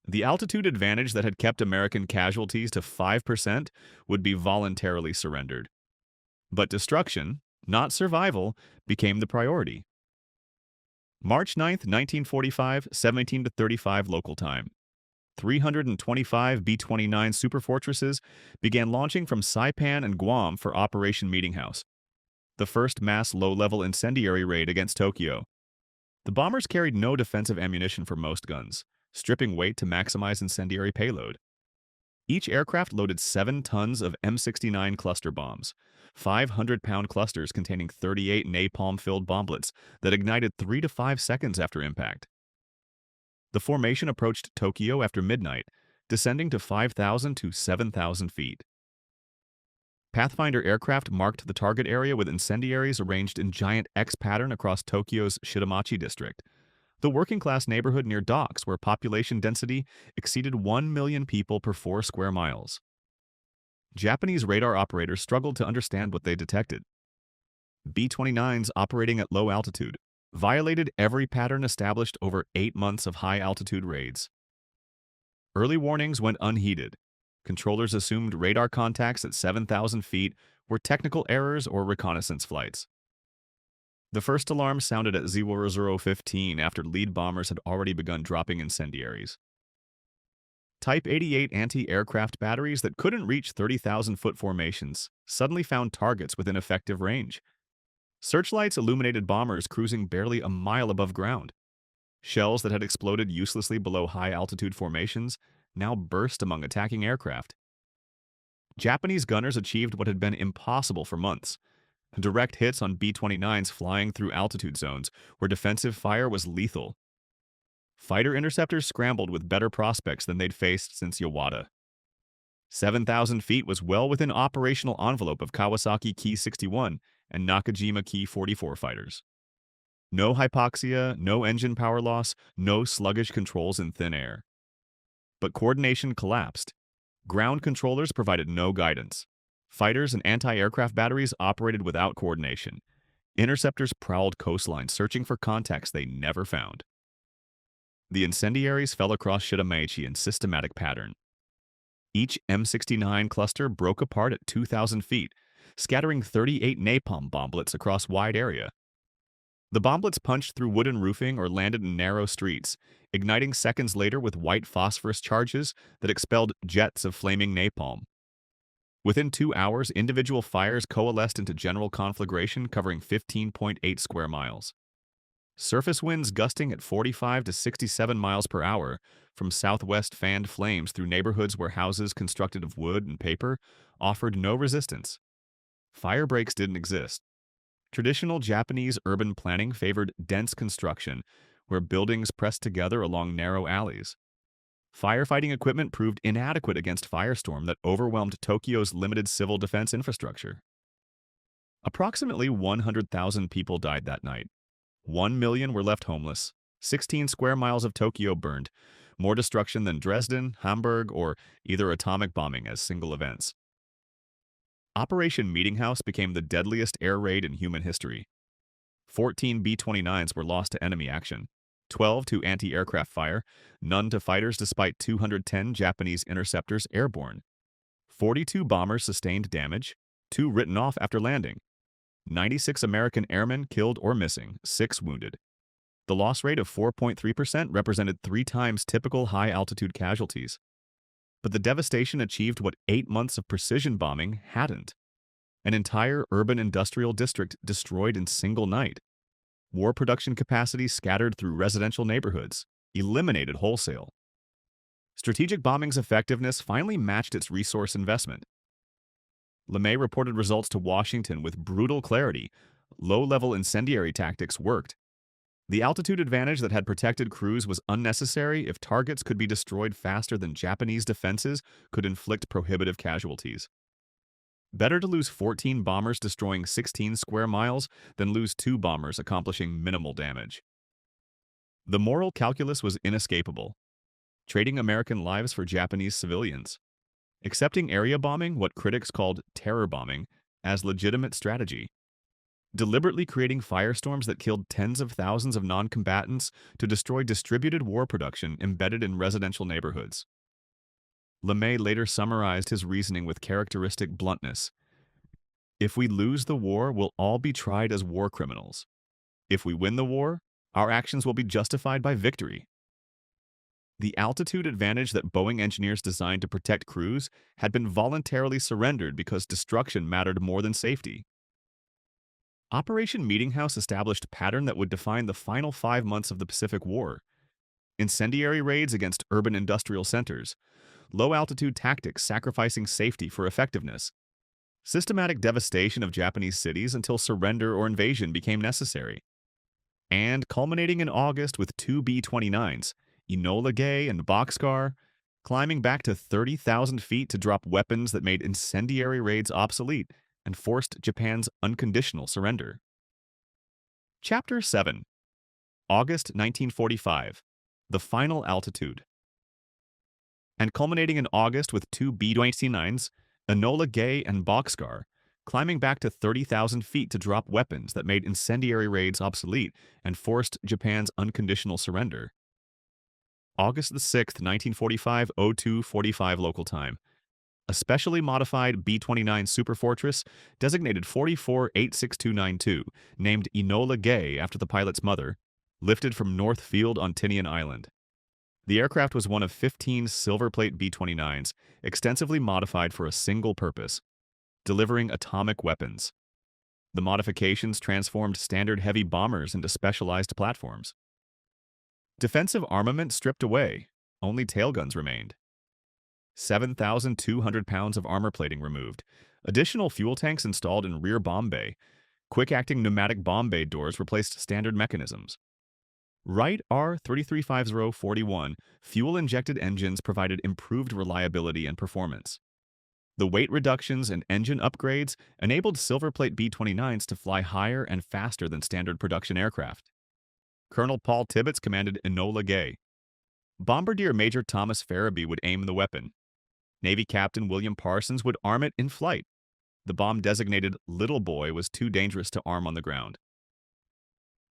The altitude advantage that had kept American casualties to 5% would be voluntarily surrendered. But destruction, not survival, became the priority. March 9, 1945, 17:35 local time. 325 B-29 superfortresses began launching from Saipan and Guam for Operation Meeting House, the first mass low-level incendiary raid against Tokyo. The bombers carried no defensive ammunition for most guns, stripping weight to maximize incendiary payload. Each aircraft loaded 7 tons of M69 cluster bombs, 500-pound clusters containing 38 napalm-filled bomblets that ignited 3 to 5 seconds after impact. The formation approached Tokyo after midnight, descending to 5,000 to 7,000 feet. Pathfinder aircraft marked the target area with incendiaries arranged in giant X pattern across Tokyo's Shitamachi district, the working-class neighborhood near docks where population density exceeded 1 million people per 4 square miles. Japanese radar operators struggled to understand what they detected. B-29s operating at low altitude violated every pattern established over 8 months of high-altitude raids. Early warnings went unheeded. Controllers assumed radar contacts at 7,000 feet were technical errors or reconnaissance flights. The first alarm sounded at 0015 after lead bombers had already begun dropping incendiaries. Type 88 anti-aircraft batteries that couldn't reach 30,000-foot formations suddenly found targets within effective range. Searchlights illuminated bombers cruising barely a mile above ground. Shells that had exploded uselessly below high-altitude formations now burst among attacking aircraft. Japanese gunners achieved what had been impossible for months: direct hits on B-29s flying through altitude zones where defensive fire was lethal. Fighter interceptors scrambled with better prospects than they'd faced since Yawata. 7,000 feet was well within operational envelope of Kawasaki Ki-61 and Nakajima Ki-44 fighters. No hypoxia, no engine power loss, no sluggish controls in thin air. But coordination collapsed. Ground controllers provided no guidance. Fighters and anti-aircraft batteries operated without coordination. Interceptors prowled coastlines searching for contacts they never found. The incendiaries fell across Shitamachi in systematic pattern. Each M69 cluster broke apart at 2,000 feet, scattering 38 napalm bomblets across wide area. The bomblets punched through wooden roofing or landed in narrow streets, igniting seconds later with white phosphorus charges that expelled jets of flaming napalm. Within 2 hours, individual fires coalesced into general conflagration covering 15.8 square miles. Surface winds gusting at 45 to 67 miles per hour from southwest fanned flames through neighborhoods where houses constructed of wood and paper offered no resistance. Fire breaks didn't exist. Traditional Japanese urban planning favored dense construction, where buildings pressed together along narrow alleys. Firefighting equipment proved inadequate against firestorm that overwhelmed Tokyo's limited civil defense infrastructure. Approximately 100,000 people died that night. 1 million were left homeless. 16 square miles of Tokyo burned, more destruction than Dresden, Hamburg, or either atomic bombing as single events. Operation Meeting House became the deadliest air raid in human history. 14 B-29s were lost to enemy action, 12 to anti-aircraft fire, none to fighters despite 210 Japanese interceptors airborne. 42 bombers sustained damage, 2 written off after landing. 96 American airmen killed or missing, 6 wounded. The loss rate of 4.3% represented 3 times typical high-altitude casualties. But the devastation achieved what 8 months of precision bombing hadn't. An entire urban industrial district destroyed in single night. War production capacity scattered through residential neighborhoods, eliminated wholesale. Strategic bombing's effectiveness finally matched its resource investment. LeMay reported results to Washington with brutal clarity. Low-level incendiary tactics worked. The altitude advantage that had protected crews was unnecessary if targets could be destroyed faster than Japanese defenses could inflict prohibitive casualties. Better to lose 14 bombers destroying 16 square miles than lose 2 bombers accomplishing minimal damage. The moral calculus was inescapable. Trading American lives for Japanese civilians. Accepting area bombing, what critics called terror bombing, as legitimate strategy. Deliberately creating firestorms that killed tens of thousands of non-combatants to destroy distributed war production embedded in residential neighborhoods. LeMay later summarized his reasoning with characteristic bluntness. If we lose the war, we'll all be tried as war criminals. If we win the war, our actions will be justified by victory. The altitude advantage that Boeing engineers designed to protect crews had been voluntarily surrendered because destruction mattered more than safety. Operation Meeting House established a pattern that would define the final 5 months of the Pacific War. Incendiary raids against urban industrial centers, low-altitude tactics sacrificing safety for effectiveness, systematic devastation of Japanese cities until surrender or invasion became necessary, and culminating in August with 2 B-29s, Enola Gay and Boxcar, climbing back to 30,000 feet to drop weapons that made incendiary raids obsolete and forced Japan's unconditional surrender. Chapter 7. August 1945. The Final Altitude. And culminating in August with 2 B-29s, Enola Gay and Boxcar, climbing back to 30,000 feet to drop weapons that made incendiary raids obsolete and forced Japan's unconditional surrender. August 6, 1945, 02:45 local time. A specially modified B-29 Superfortress, designated 44-86292, named Enola Gay after the pilot's mother, lifted from North Field on Tinian Island. The aircraft was one of 15 silver-plate B-29s, extensively modified for a single purpose: delivering atomic weapons. The modifications transformed standard heavy bombers into specialized platforms. Defensive armament stripped away, only tailguns remained. 7,200 pounds of armor plating removed, additional fuel tanks installed in rear bomb bay, quick-acting pneumatic bomb bay doors replaced standard mechanisms. Wright R-3350-41 fuel-injected engines provided improved reliability and performance. The weight reductions and engine upgrades enabled silverplate B-29s to fly higher and faster than standard production aircraft. Colonel Paul Tibbets commanded Enola Gay. Bombardier Major Thomas Farabee would aim the weapon. Navy Captain William Parsons would arm it in flight. The bomb designated Little Boy was too dangerous to arm on the ground.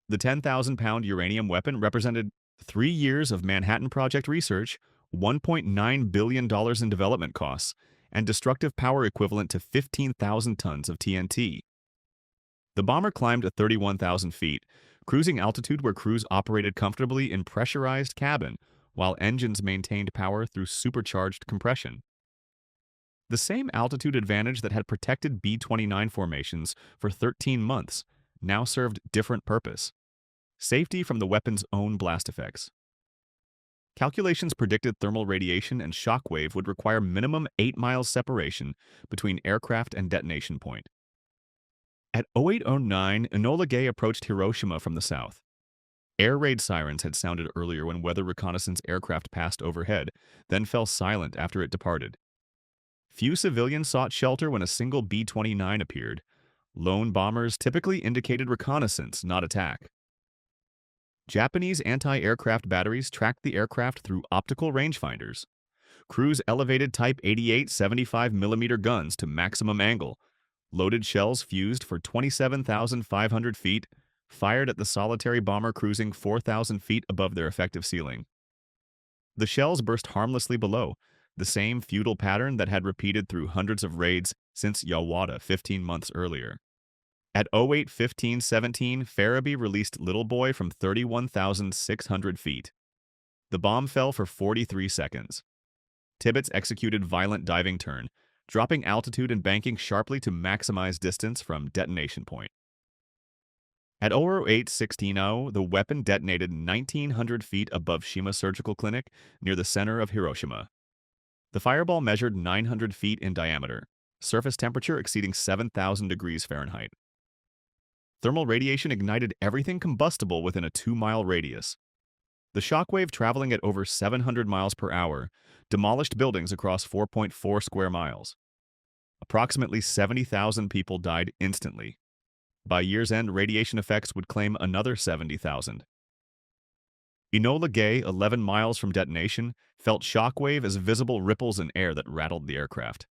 The 10,000-pound uranium weapon represented 3 years of Manhattan Project research, $1.9 billion in development costs, and destructive power equivalent to 15,000 tons of TNT. The bomber climbed to 31,000 feet, cruising altitude where crews operated comfortably in pressurized cabin, while engines maintained power through supercharged compression. The same altitude advantage that had protected B-29 formations for 13 months now served different purpose: safety from the weapon's own blast effects. Calculations predicted thermal radiation and shock wave would require minimum 8 miles separation between aircraft and detonation point. At 0809, Enola Gay approached Hiroshima from the south. Air raid sirens had sounded earlier when weather reconnaissance aircraft passed overhead, then fell silent after it departed. Few civilians sought shelter when a single B-29 appeared. Lone bombers typically indicated reconnaissance, not attack. Japanese anti-aircraft batteries tracked the aircraft through optical rangefinders. Crews elevated Type 88 75mm guns to maximum angle. Loaded shells fused for 27,500 feet, fired at the solitary bomber cruising 4,000 feet above their effective ceiling. The shells burst harmlessly below, the same futile pattern that had repeated through hundreds of raids since Yawata 15 months earlier. At 08:15:17, Farabee released Little Boy from 31,600 feet. The bomb fell for 43 seconds. Tibbets executed violent diving turn, dropping altitude and banking sharply to maximize distance from detonation point. At 08:16, the weapon detonated 1,900 feet above Shima Surgical Clinic near the center of Hiroshima. The fireball measured 900 feet in diameter, surface temperature exceeding 7,000 degrees Fahrenheit. Thermal radiation ignited everything combustible within a 2-mile radius. The shockwave, traveling at over 700 miles per hour, demolished buildings across 4.4 square miles. Approximately 70,000 people died instantly. By year's end, radiation effects would claim another 70,000. Enola Gay, 11 miles from detonation, felt shockwave as visible ripples in air that rattled the aircraft.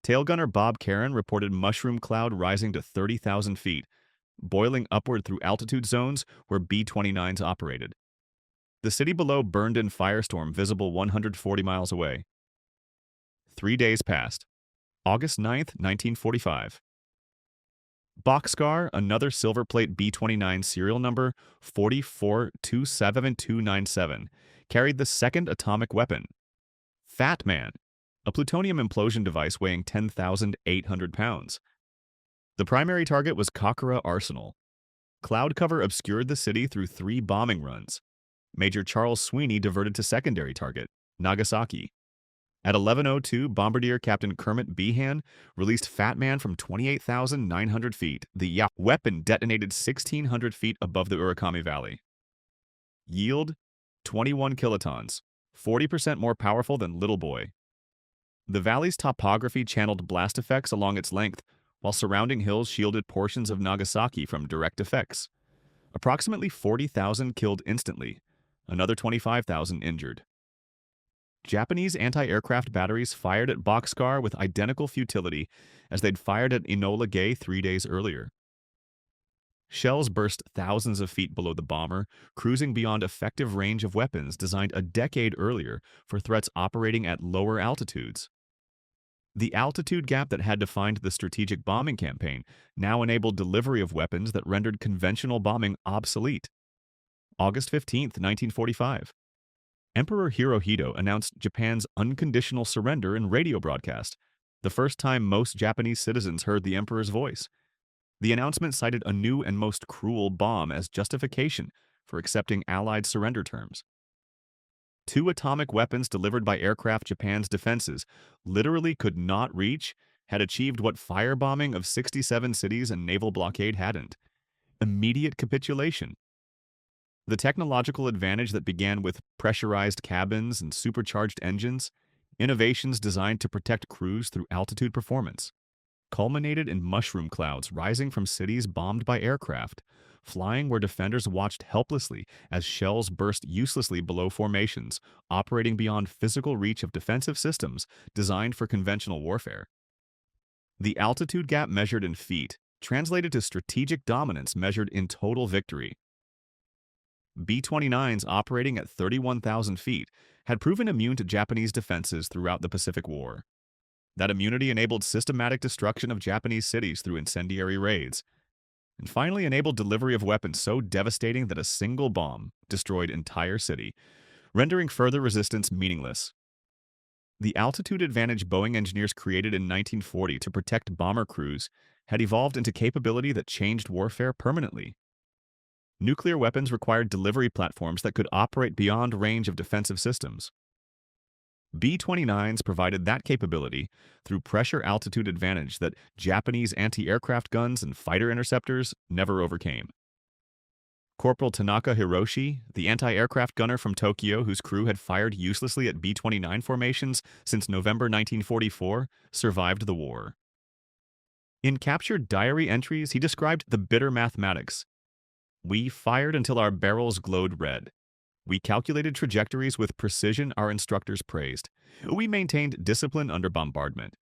Tailgunner Bob Karen reported mushroom cloud rising to 30,000 feet, boiling upward through altitude zones where B-29s operated. The city below burned in firestorm visible 140 miles away. 3 days passed. August 9th, 1945. Boxcar, another silver plate B-29 serial number 4427297, carried the second atomic weapon, Fat Man, a plutonium implosion device weighing 10,800 pounds. The primary target was Kokura Arsenal. Cloud cover obscured the city through 3 bombing runs. Major Charles Sweeney diverted to secondary target, Nagasaki. At 11:02, Bombardier Captain Kermit Behan released Fat Man from 28,900 feet. The weapon detonated 1,600 feet above the Urakami Valley. Yield: 21 kilotons, 40% more powerful than Little Boy. The valley's topography channeled blast effects along its length, while surrounding hills shielded portions of Nagasaki from direct effects. Approximately 40,000 killed instantly, another 25,000 injured. Japanese anti-aircraft batteries fired at Boxcar with identical futility as they'd fired at Enola Gay 3 days earlier. Shells burst thousands of feet below the bomber, cruising beyond effective range of weapons designed a decade earlier for threats operating at lower altitudes. The altitude gap that had defined the strategic bombing campaign now enabled delivery of weapons that rendered conventional bombing obsolete. August 15th, 1945. Emperor Hirohito announced Japan's unconditional surrender in radio broadcast, the first time most Japanese citizens heard the emperor's voice. The announcement cited a new and most cruel bomb as justification for accepting Allied surrender terms. 2 atomic weapons delivered by aircraft Japan's defenses literally could not reach had achieved what firebombing of 67 cities and naval blockade hadn't: immediate capitulation. The technological advantage that began with pressurized cabins and supercharged engines, innovations designed to protect crews through altitude performance, culminated in mushroom clouds rising from cities bombed by aircraft, flying where defenders watched helplessly as shells burst uselessly below formations, operating beyond physical reach of defensive systems designed for conventional warfare. The altitude gap measured in feet translated to strategic dominance measured in total victory. B-29s operating at 31,000 feet had proven immune to Japanese defenses throughout the Pacific War. That immunity enabled systematic destruction of Japanese cities through incendiary raids, and finally enabled delivery of weapons so devastating that a single bomb destroyed entire city, rendering further resistance meaningless. The altitude advantage Boeing engineers created in 1940 to protect bomber crews had evolved into capability that changed warfare permanently. Nuclear weapons required delivery platforms that could operate beyond range of defensive systems. B-29s provided that capability through pressure-altitude advantage that Japanese anti-aircraft guns and fighter interceptors never overcame. Corporal Tanaka Hiroshi, the anti-aircraft gunner from Tokyo whose crew had fired uselessly at B-29 formations since November 1944, survived the war. In captured diary entries, he described the bitter mathematics. "We fired until our barrels glowed red. We calculated trajectories with precision our instructors praised. We maintained discipline under bombardment.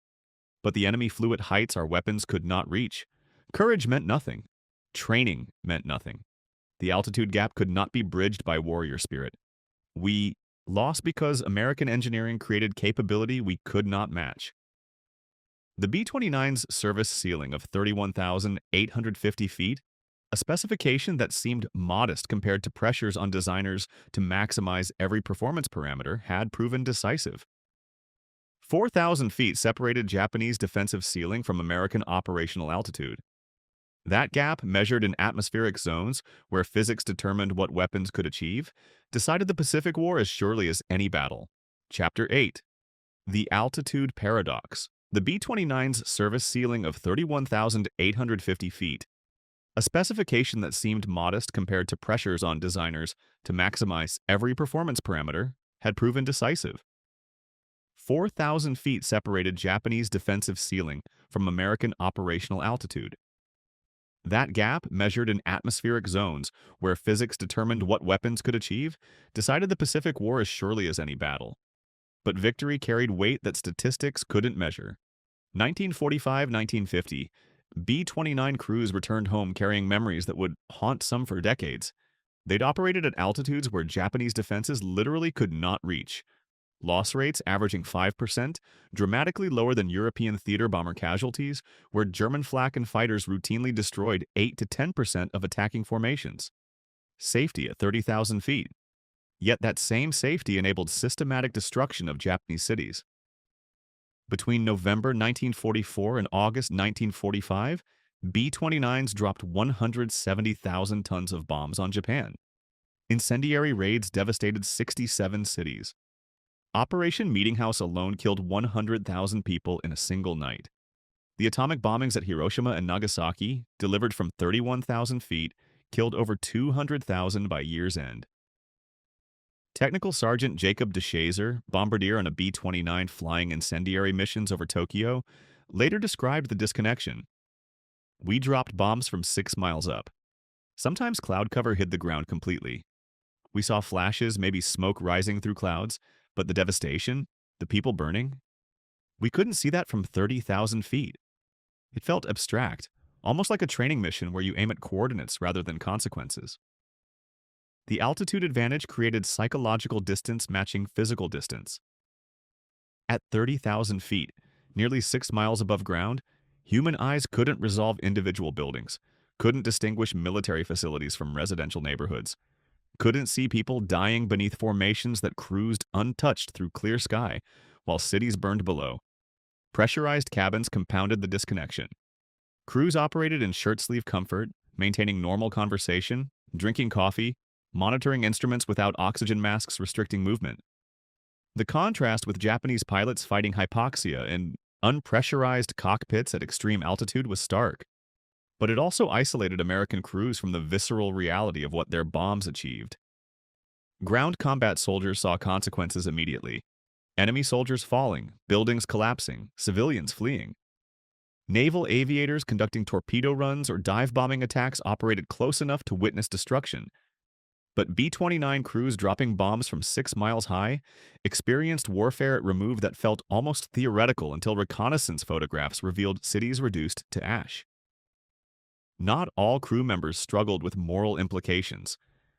But the enemy flew at heights our weapons could not reach. Courage meant nothing. Training meant nothing. The altitude gap could not be bridged by warrior spirit. We lost because American engineering created capability we could not match." The B-29's service ceiling of 31,850 feet, a specification that seemed modest compared to pressures on designers to maximize every performance parameter, had proven decisive. 4,000 feet separated Japanese defensive ceiling from American operational altitude. That gap, measured in atmospheric zones where physics determined what weapons could achieve, decided the Pacific War as surely as any battle. Chapter 8. The Altitude Paradox. The B-29's service ceiling of 31,850 feet, a specification that seemed modest compared to pressures on designers to maximize every performance parameter, had proven decisive. 4,000 feet separated Japanese defensive ceiling from American operational altitude. That gap, measured in atmospheric zones where physics determined what weapons could achieve, decided the Pacific War as surely as any battle. But victory carried weight that statistics couldn't measure. 1945-1950, B-29 crews returned home carrying memories that would haunt some for decades. They'd operated at altitudes where Japanese defenses literally could not reach. Loss rates averaging 5%, dramatically lower than European theater bomber casualties, where German flak and fighters routinely destroyed 8 to 10% of attacking formations. Safety at 30,000 feet. Yet that same safety enabled systematic destruction of Japanese cities. Between November 1944 and August 1945, B-29s dropped 170,000 tons of bombs on Japan. Incendiary raids devastated 67 cities. Operation Meeting House alone killed 100,000 people in a single night. The atomic bombings at Hiroshima and Nagasaki, delivered from 31,000 feet, killed over 200,000 by year's end. Technical Sergeant Jacob DeShazer, bombardier on a B-29 flying incendiary missions over Tokyo, later described the disconnection. "We dropped bombs from 6 miles up. Sometimes cloud cover hid the ground completely. We saw flashes, maybe smoke rising through clouds, but the devastation, the people burning, we couldn't see that from 30,000 feet. It felt abstract, almost like a training mission where you aim at coordinates rather than consequences." The altitude advantage created psychological distance matching physical distance. At 30,000 feet, nearly 6 miles above ground, human eyes couldn't resolve individual buildings, couldn't distinguish military facilities from residential neighborhoods, couldn't see people dying beneath formations that cruised untouched through clear sky while cities burned below. Pressurized cabins compounded the disconnection. Crews operated in shirt-sleeve comfort, maintaining normal conversation, drinking coffee, monitoring instruments without oxygen masks restricting movement. The contrast with Japanese pilots fighting hypoxia in unpressurized cockpits at extreme altitude was stark. But it also isolated American crews from the visceral reality of what their bombs achieved. Ground combat soldiers saw consequences immediately. Enemy soldiers falling, buildings collapsing, civilians fleeing. Naval aviators conducting torpedo runs or dive-bombing attacks operated close enough to witness destruction. But B-29 crews dropping bombs from 6 miles high experienced warfare at remove that felt almost theoretical until reconnaissance photographs revealed cities reduced to ash. Not all crew members struggled with moral implications.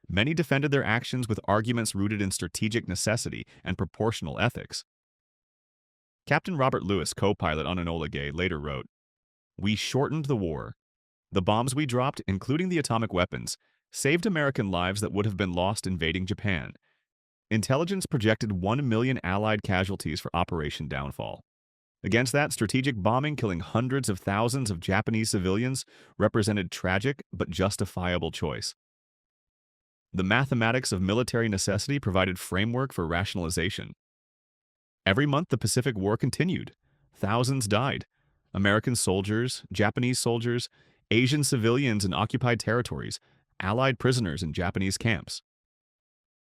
Many defended their actions with arguments rooted in strategic necessity and proportional ethics. Captain Robert Lewis, co-pilot on Enola Gay, later wrote, "We shortened the war. The bombs we dropped, including the atomic weapons, saved American lives that would have been lost invading Japan. Intelligence projected 1 million Allied casualties for Operation Downfall. Against that, strategic bombing killing hundreds of thousands of Japanese civilians represented tragic but justifiable choice. The mathematics of military necessity provided framework for rationalization. Every month the Pacific War continued. Thousands died. American soldiers, Japanese soldiers, Asian civilians in occupied territories, Allied prisoners in Japanese camps.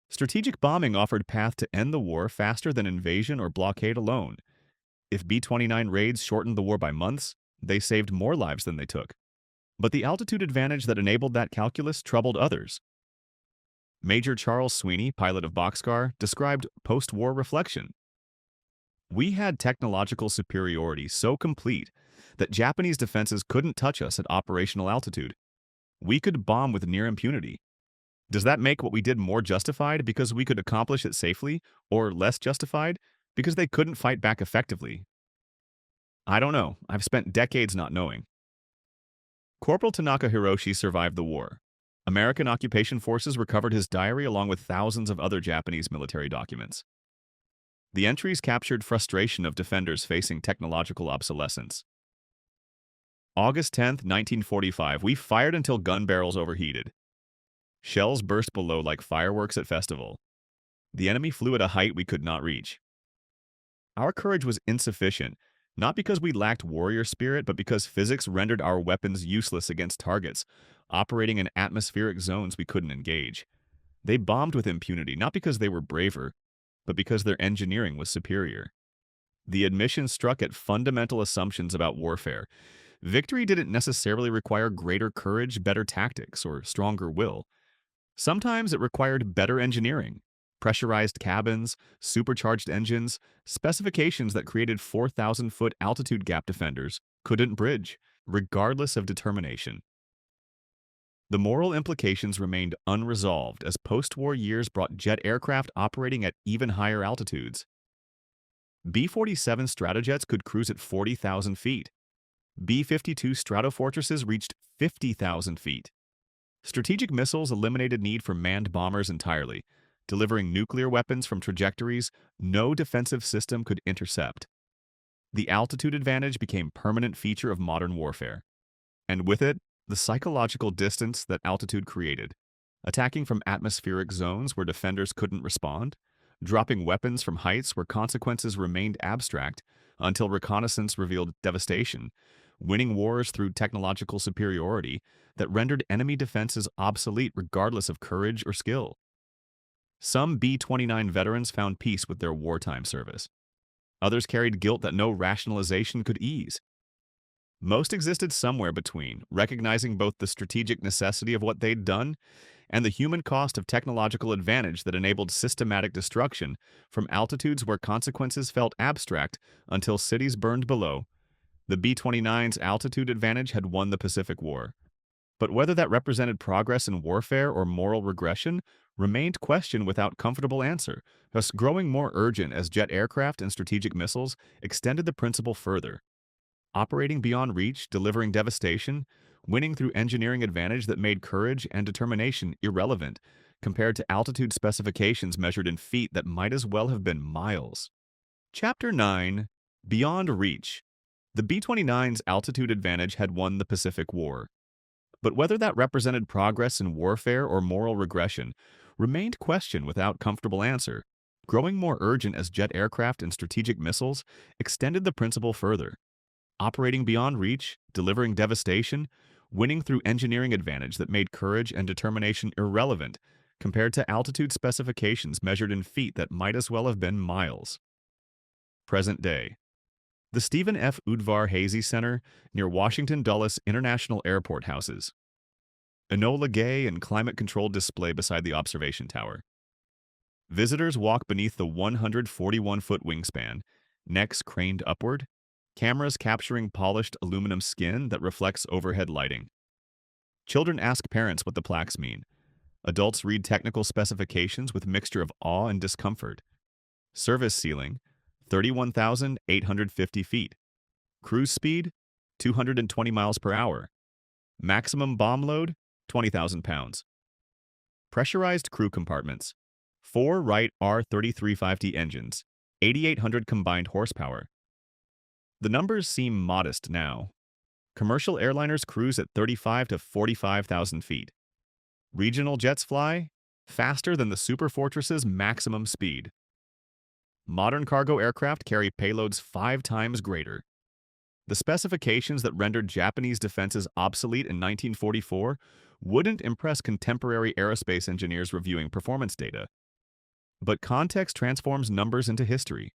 Strategic bombing offered path to end the war faster than invasion or blockade alone. If B-29 raids shortened the war by months, they saved more lives than they took. But the altitude advantage that enabled that calculus troubled others. Major Charles Sweeney, pilot of Boxcar, described post-war reflection. We had technological superiority so complete that Japanese defenses couldn't touch us at operational altitude. We could bomb with near impunity. Does that make what we did more justified because we could accomplish it safely, or less justified because they couldn't fight back effectively? I don't know. I've spent decades not knowing. Corporal Tanaka Hiroshi survived the war. American occupation forces recovered his diary along with thousands of other Japanese military documents. The entries captured frustration of defenders facing technological obsolescence. August 10, 1945, we fired until gun barrels overheated. Shells burst below like fireworks at festival. The enemy flew at a height we could not reach. Our courage was insufficient, not because we lacked warrior spirit, but because physics rendered our weapons useless against targets, operating in atmospheric zones we couldn't engage. They bombed with impunity, not because they were braver, but because their engineering was superior. The admission struck at fundamental assumptions about warfare. Victory didn't necessarily require greater courage, better tactics, or stronger will. Sometimes it required better engineering, pressurized cabins, supercharged engines, specifications that created 4,000-foot altitude gap defenders couldn't bridge, regardless of determination. The moral implications remained unresolved as post-war years brought jet aircraft operating at even higher altitudes. B-47 Stratojets could cruise at 40,000 feet. B-52 Stratofortresses reached 50,000 feet. Strategic missiles eliminated need for manned bombers entirely, delivering nuclear weapons from trajectories no defensive system could intercept. The altitude advantage became a permanent feature of modern warfare. And with it, the psychological distance that altitude created. Attacking from atmospheric zones where defenders couldn't respond, dropping weapons from heights where consequences remained abstract until reconnaissance revealed devastation, winning wars through technological superiority that rendered enemy defenses obsolete regardless of courage or skill. Some B-29 veterans found peace with their wartime service. Others carried guilt that no rationalization could ease. Most existed somewhere between, recognizing both the strategic necessity of what they'd done and the human cost of technological advantage that enabled systematic destruction from altitudes where consequences felt abstract until cities burned below. The B-29's altitude advantage had won the Pacific War. But whether that represented progress in warfare or moral regression remained question without comfortable answer, thus growing more urgent as jet aircraft and strategic missiles extended the principle further. Operating beyond reach, delivering devastation, winning through engineering advantage that made courage and determination irrelevant compared to altitude specifications measured in feet that might as well have been miles. Chapter 9. Beyond Reach. The B-29's altitude advantage had won the Pacific War. But whether that represented progress in warfare or moral regression remained question without comfortable answer, growing more urgent as jet aircraft and strategic missiles extended the principle further. Operating beyond reach, delivering devastation, winning through engineering advantage that made courage and determination irrelevant compared to altitude specifications measured in feet that might as well have been miles. Present day. The Stephen F. Udvar Hazy Center near Washington Dulles International Airport houses. Enola Gay and climate-controlled display beside the observation tower. Visitors walk beneath the 141-foot wingspan, necks craned upward, cameras capturing polished aluminum skin that reflects overhead lighting. Children ask parents what the plaques mean. Adults read technical specifications with mixture of awe and discomfort. Service ceiling, 31,850 feet. Cruise speed, 220 miles per hour. Maximum bomb load, 20,000 pounds. Pressurized crew compartments. 4 Wright R-3350 engines, 8,800 combined horsepower. The numbers seem modest now. Commercial airliners cruise at 35 to 45,000 feet. Regional jets fly faster than the Superfortress's maximum speed. Modern cargo aircraft carry payloads 5 times greater. The specifications that rendered Japanese defenses obsolete in 1944 wouldn't impress contemporary aerospace engineers reviewing performance data. But context transforms numbers into history.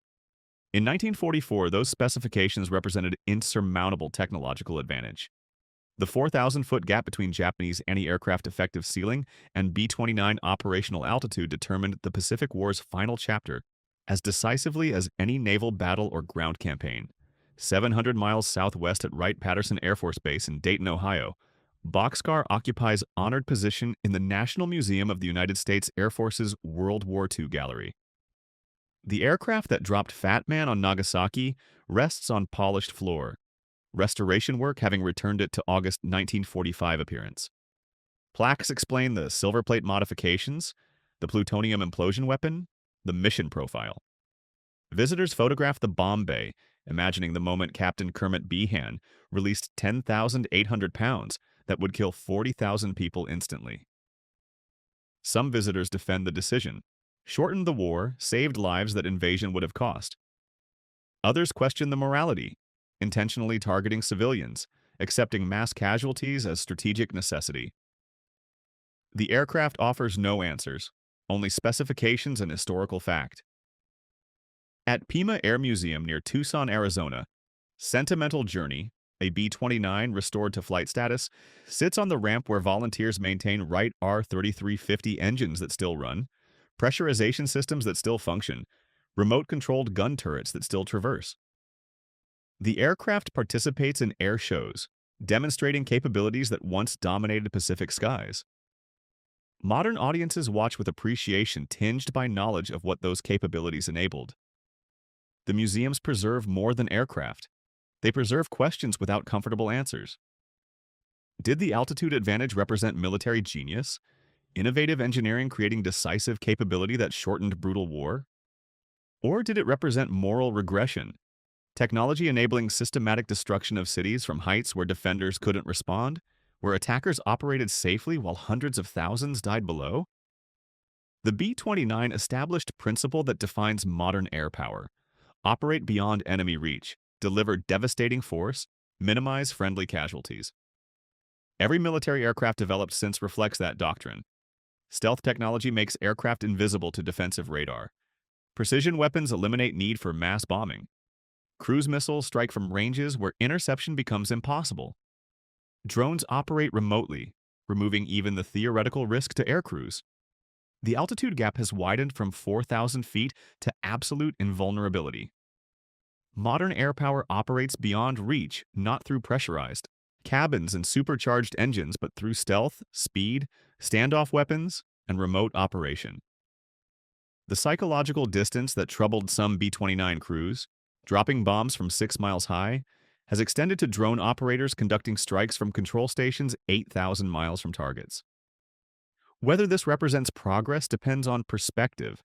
In 1944, those specifications represented insurmountable technological advantage. The 4,000-foot gap between Japanese anti-aircraft effective ceiling and B-29 operational altitude determined the Pacific War's final chapter as decisively as any naval battle or ground campaign. 700 miles southwest at Wright-Patterson Air Force Base in Dayton, Ohio, Boxcar occupies honored position in the National Museum of the United States Air Force's World War II gallery. The aircraft that dropped Fat Man on Nagasaki rests on polished floor, restoration work having returned it to August 1945 appearance. Plaques explain the silver plate modifications, the plutonium implosion weapon, the mission profile. Visitors photograph the bomb bay, imagining the moment Captain Kermit Behan released 10,800 pounds that would kill 40,000 people instantly. Some visitors defend the decision, shortened the war, saved lives that invasion would have cost. Others question the morality, intentionally targeting civilians, accepting mass casualties as strategic necessity. The aircraft offers no answers, only specifications and historical fact. At Pima Air Museum near Tucson, Arizona, Sentimental Journey, a B-29 restored to flight status, sits on the ramp where volunteers maintain Wright R-3350 engines that still run, pressurization systems that still function, remote-controlled gun turrets that still traverse. The aircraft participates in air shows, demonstrating capabilities that once dominated Pacific skies. Modern audiences watch with appreciation tinged by knowledge of what those capabilities enabled. The museums preserve more than aircraft. They preserve questions without comfortable answers. Did the altitude advantage represent military genius? Innovative engineering creating decisive capability that shortened brutal war? Or did it represent moral regression? Technology enabling systematic destruction of cities from heights where defenders couldn't respond? Where attackers operated safely while hundreds of thousands died below? The B-29 established principle that defines modern air power. Operate beyond enemy reach, deliver devastating force, minimize friendly casualties. Every military aircraft developed since reflects that doctrine. Stealth technology makes aircraft invisible to defensive radar. Precision weapons eliminate need for mass bombing. Cruise missiles strike from ranges where interception becomes impossible. Drones operate remotely, removing even the theoretical risk to aircrews. The altitude gap has widened from 4,000 feet to absolute invulnerability. Modern air power operates beyond reach, not through pressurized cabins and supercharged engines, but through stealth, speed, standoff weapons, and remote operation. The psychological distance that troubled some B-29 crews, dropping bombs from 6 miles high, has extended to drone operators conducting strikes from control stations 8,000 miles from targets. Whether this represents progress depends on perspective.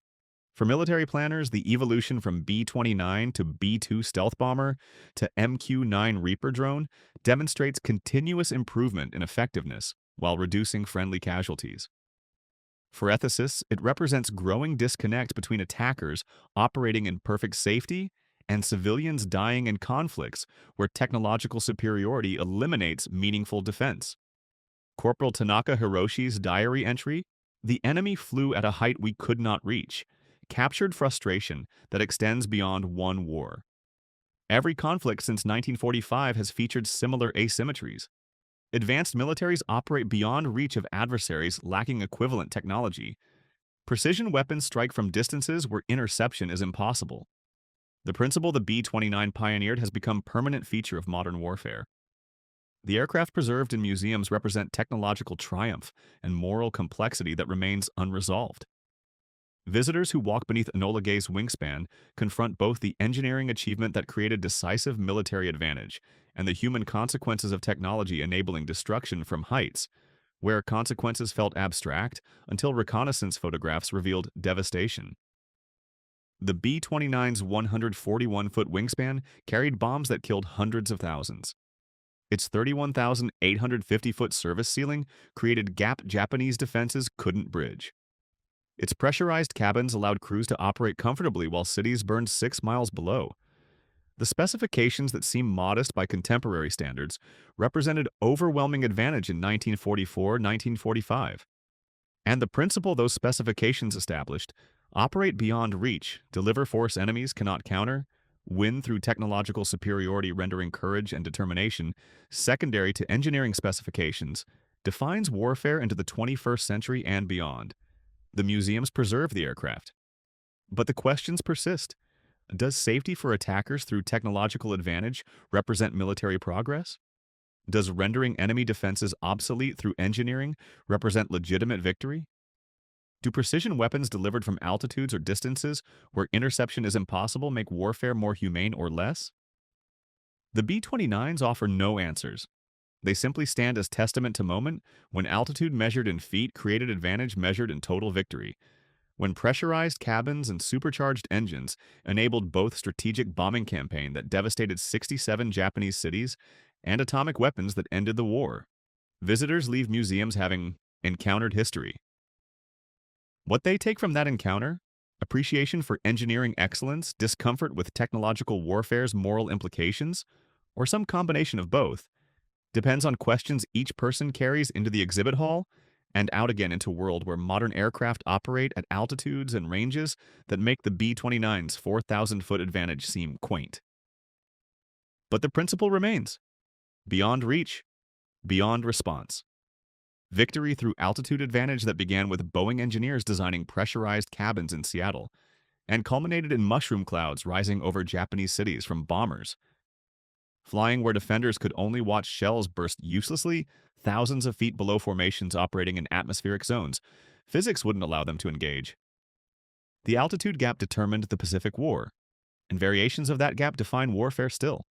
For military planners, the evolution from B-29 to B-2 stealth bomber to MQ-9 Reaper drone demonstrates continuous improvement in effectiveness while reducing friendly casualties. For ethicists, it represents growing disconnect between attackers operating in perfect safety and civilians dying in conflicts where technological superiority eliminates meaningful defense. Corporal Tanaka Hiroshi's diary entry, "The enemy flew at a height we could not reach," captured frustration that extends beyond one war. Every conflict since 1945 has featured similar asymmetries. Advanced militaries operate beyond reach of adversaries lacking equivalent technology. Precision weapons strike from distances where interception is impossible. The principle the B-29 pioneered has become permanent feature of modern warfare. The aircraft preserved in museums represent technological triumph and moral complexity that remains unresolved. Visitors who walk beneath Enola Gay's wingspan confront both the engineering achievement that created decisive military advantage and the human consequences of technology enabling destruction from heights, where consequences felt abstract until reconnaissance photographs revealed devastation. The B-29's 141-foot wingspan carried bombs that killed hundreds of thousands. Its 31,850-foot service ceiling created gap Japanese defenses couldn't bridge. Its pressurized cabins allowed crews to operate comfortably while cities burned 6 miles below. The specifications that seem modest by contemporary standards represented overwhelming advantage in 1944-1945. And the principle those specifications established: operate beyond reach, deliver force enemies cannot counter, win through technological superiority rendering courage and determination secondary to engineering specifications, defines warfare into the 21st century and beyond. The museums preserve the aircraft. But the questions persist. Does safety for attackers through technological advantage represent military progress? Does rendering enemy defenses obsolete through engineering represent legitimate victory? Do precision weapons delivered from altitudes or distances where interception is impossible make warfare more humane or less? The B-29s offer no answers. They simply stand as testament to moment when altitude measured in feet created advantage measured in total victory, when pressurized cabins and supercharged engines enabled both strategic bombing campaign that devastated 67 Japanese cities and atomic weapons that ended the war. Visitors leave museums having encountered history. What they take from that encounter: appreciation for engineering excellence, discomfort with technological warfare's moral implications, or some combination of both, depends on questions each person carries into the exhibit hall and out again into a world where modern aircraft operate at altitudes and ranges that make the B-29's 4,000-foot advantage seem quaint. But the principle remains: beyond reach, beyond response. Victory through altitude advantage that began with Boeing engineers designing pressurized cabins in Seattle and culminated in mushroom clouds rising over Japanese cities from bombers. Flying where defenders could only watch shells burst uselessly thousands of feet below formations operating in atmospheric zones. Physics wouldn't allow them to engage. The altitude gap determined the Pacific War, and variations of that gap define warfare still.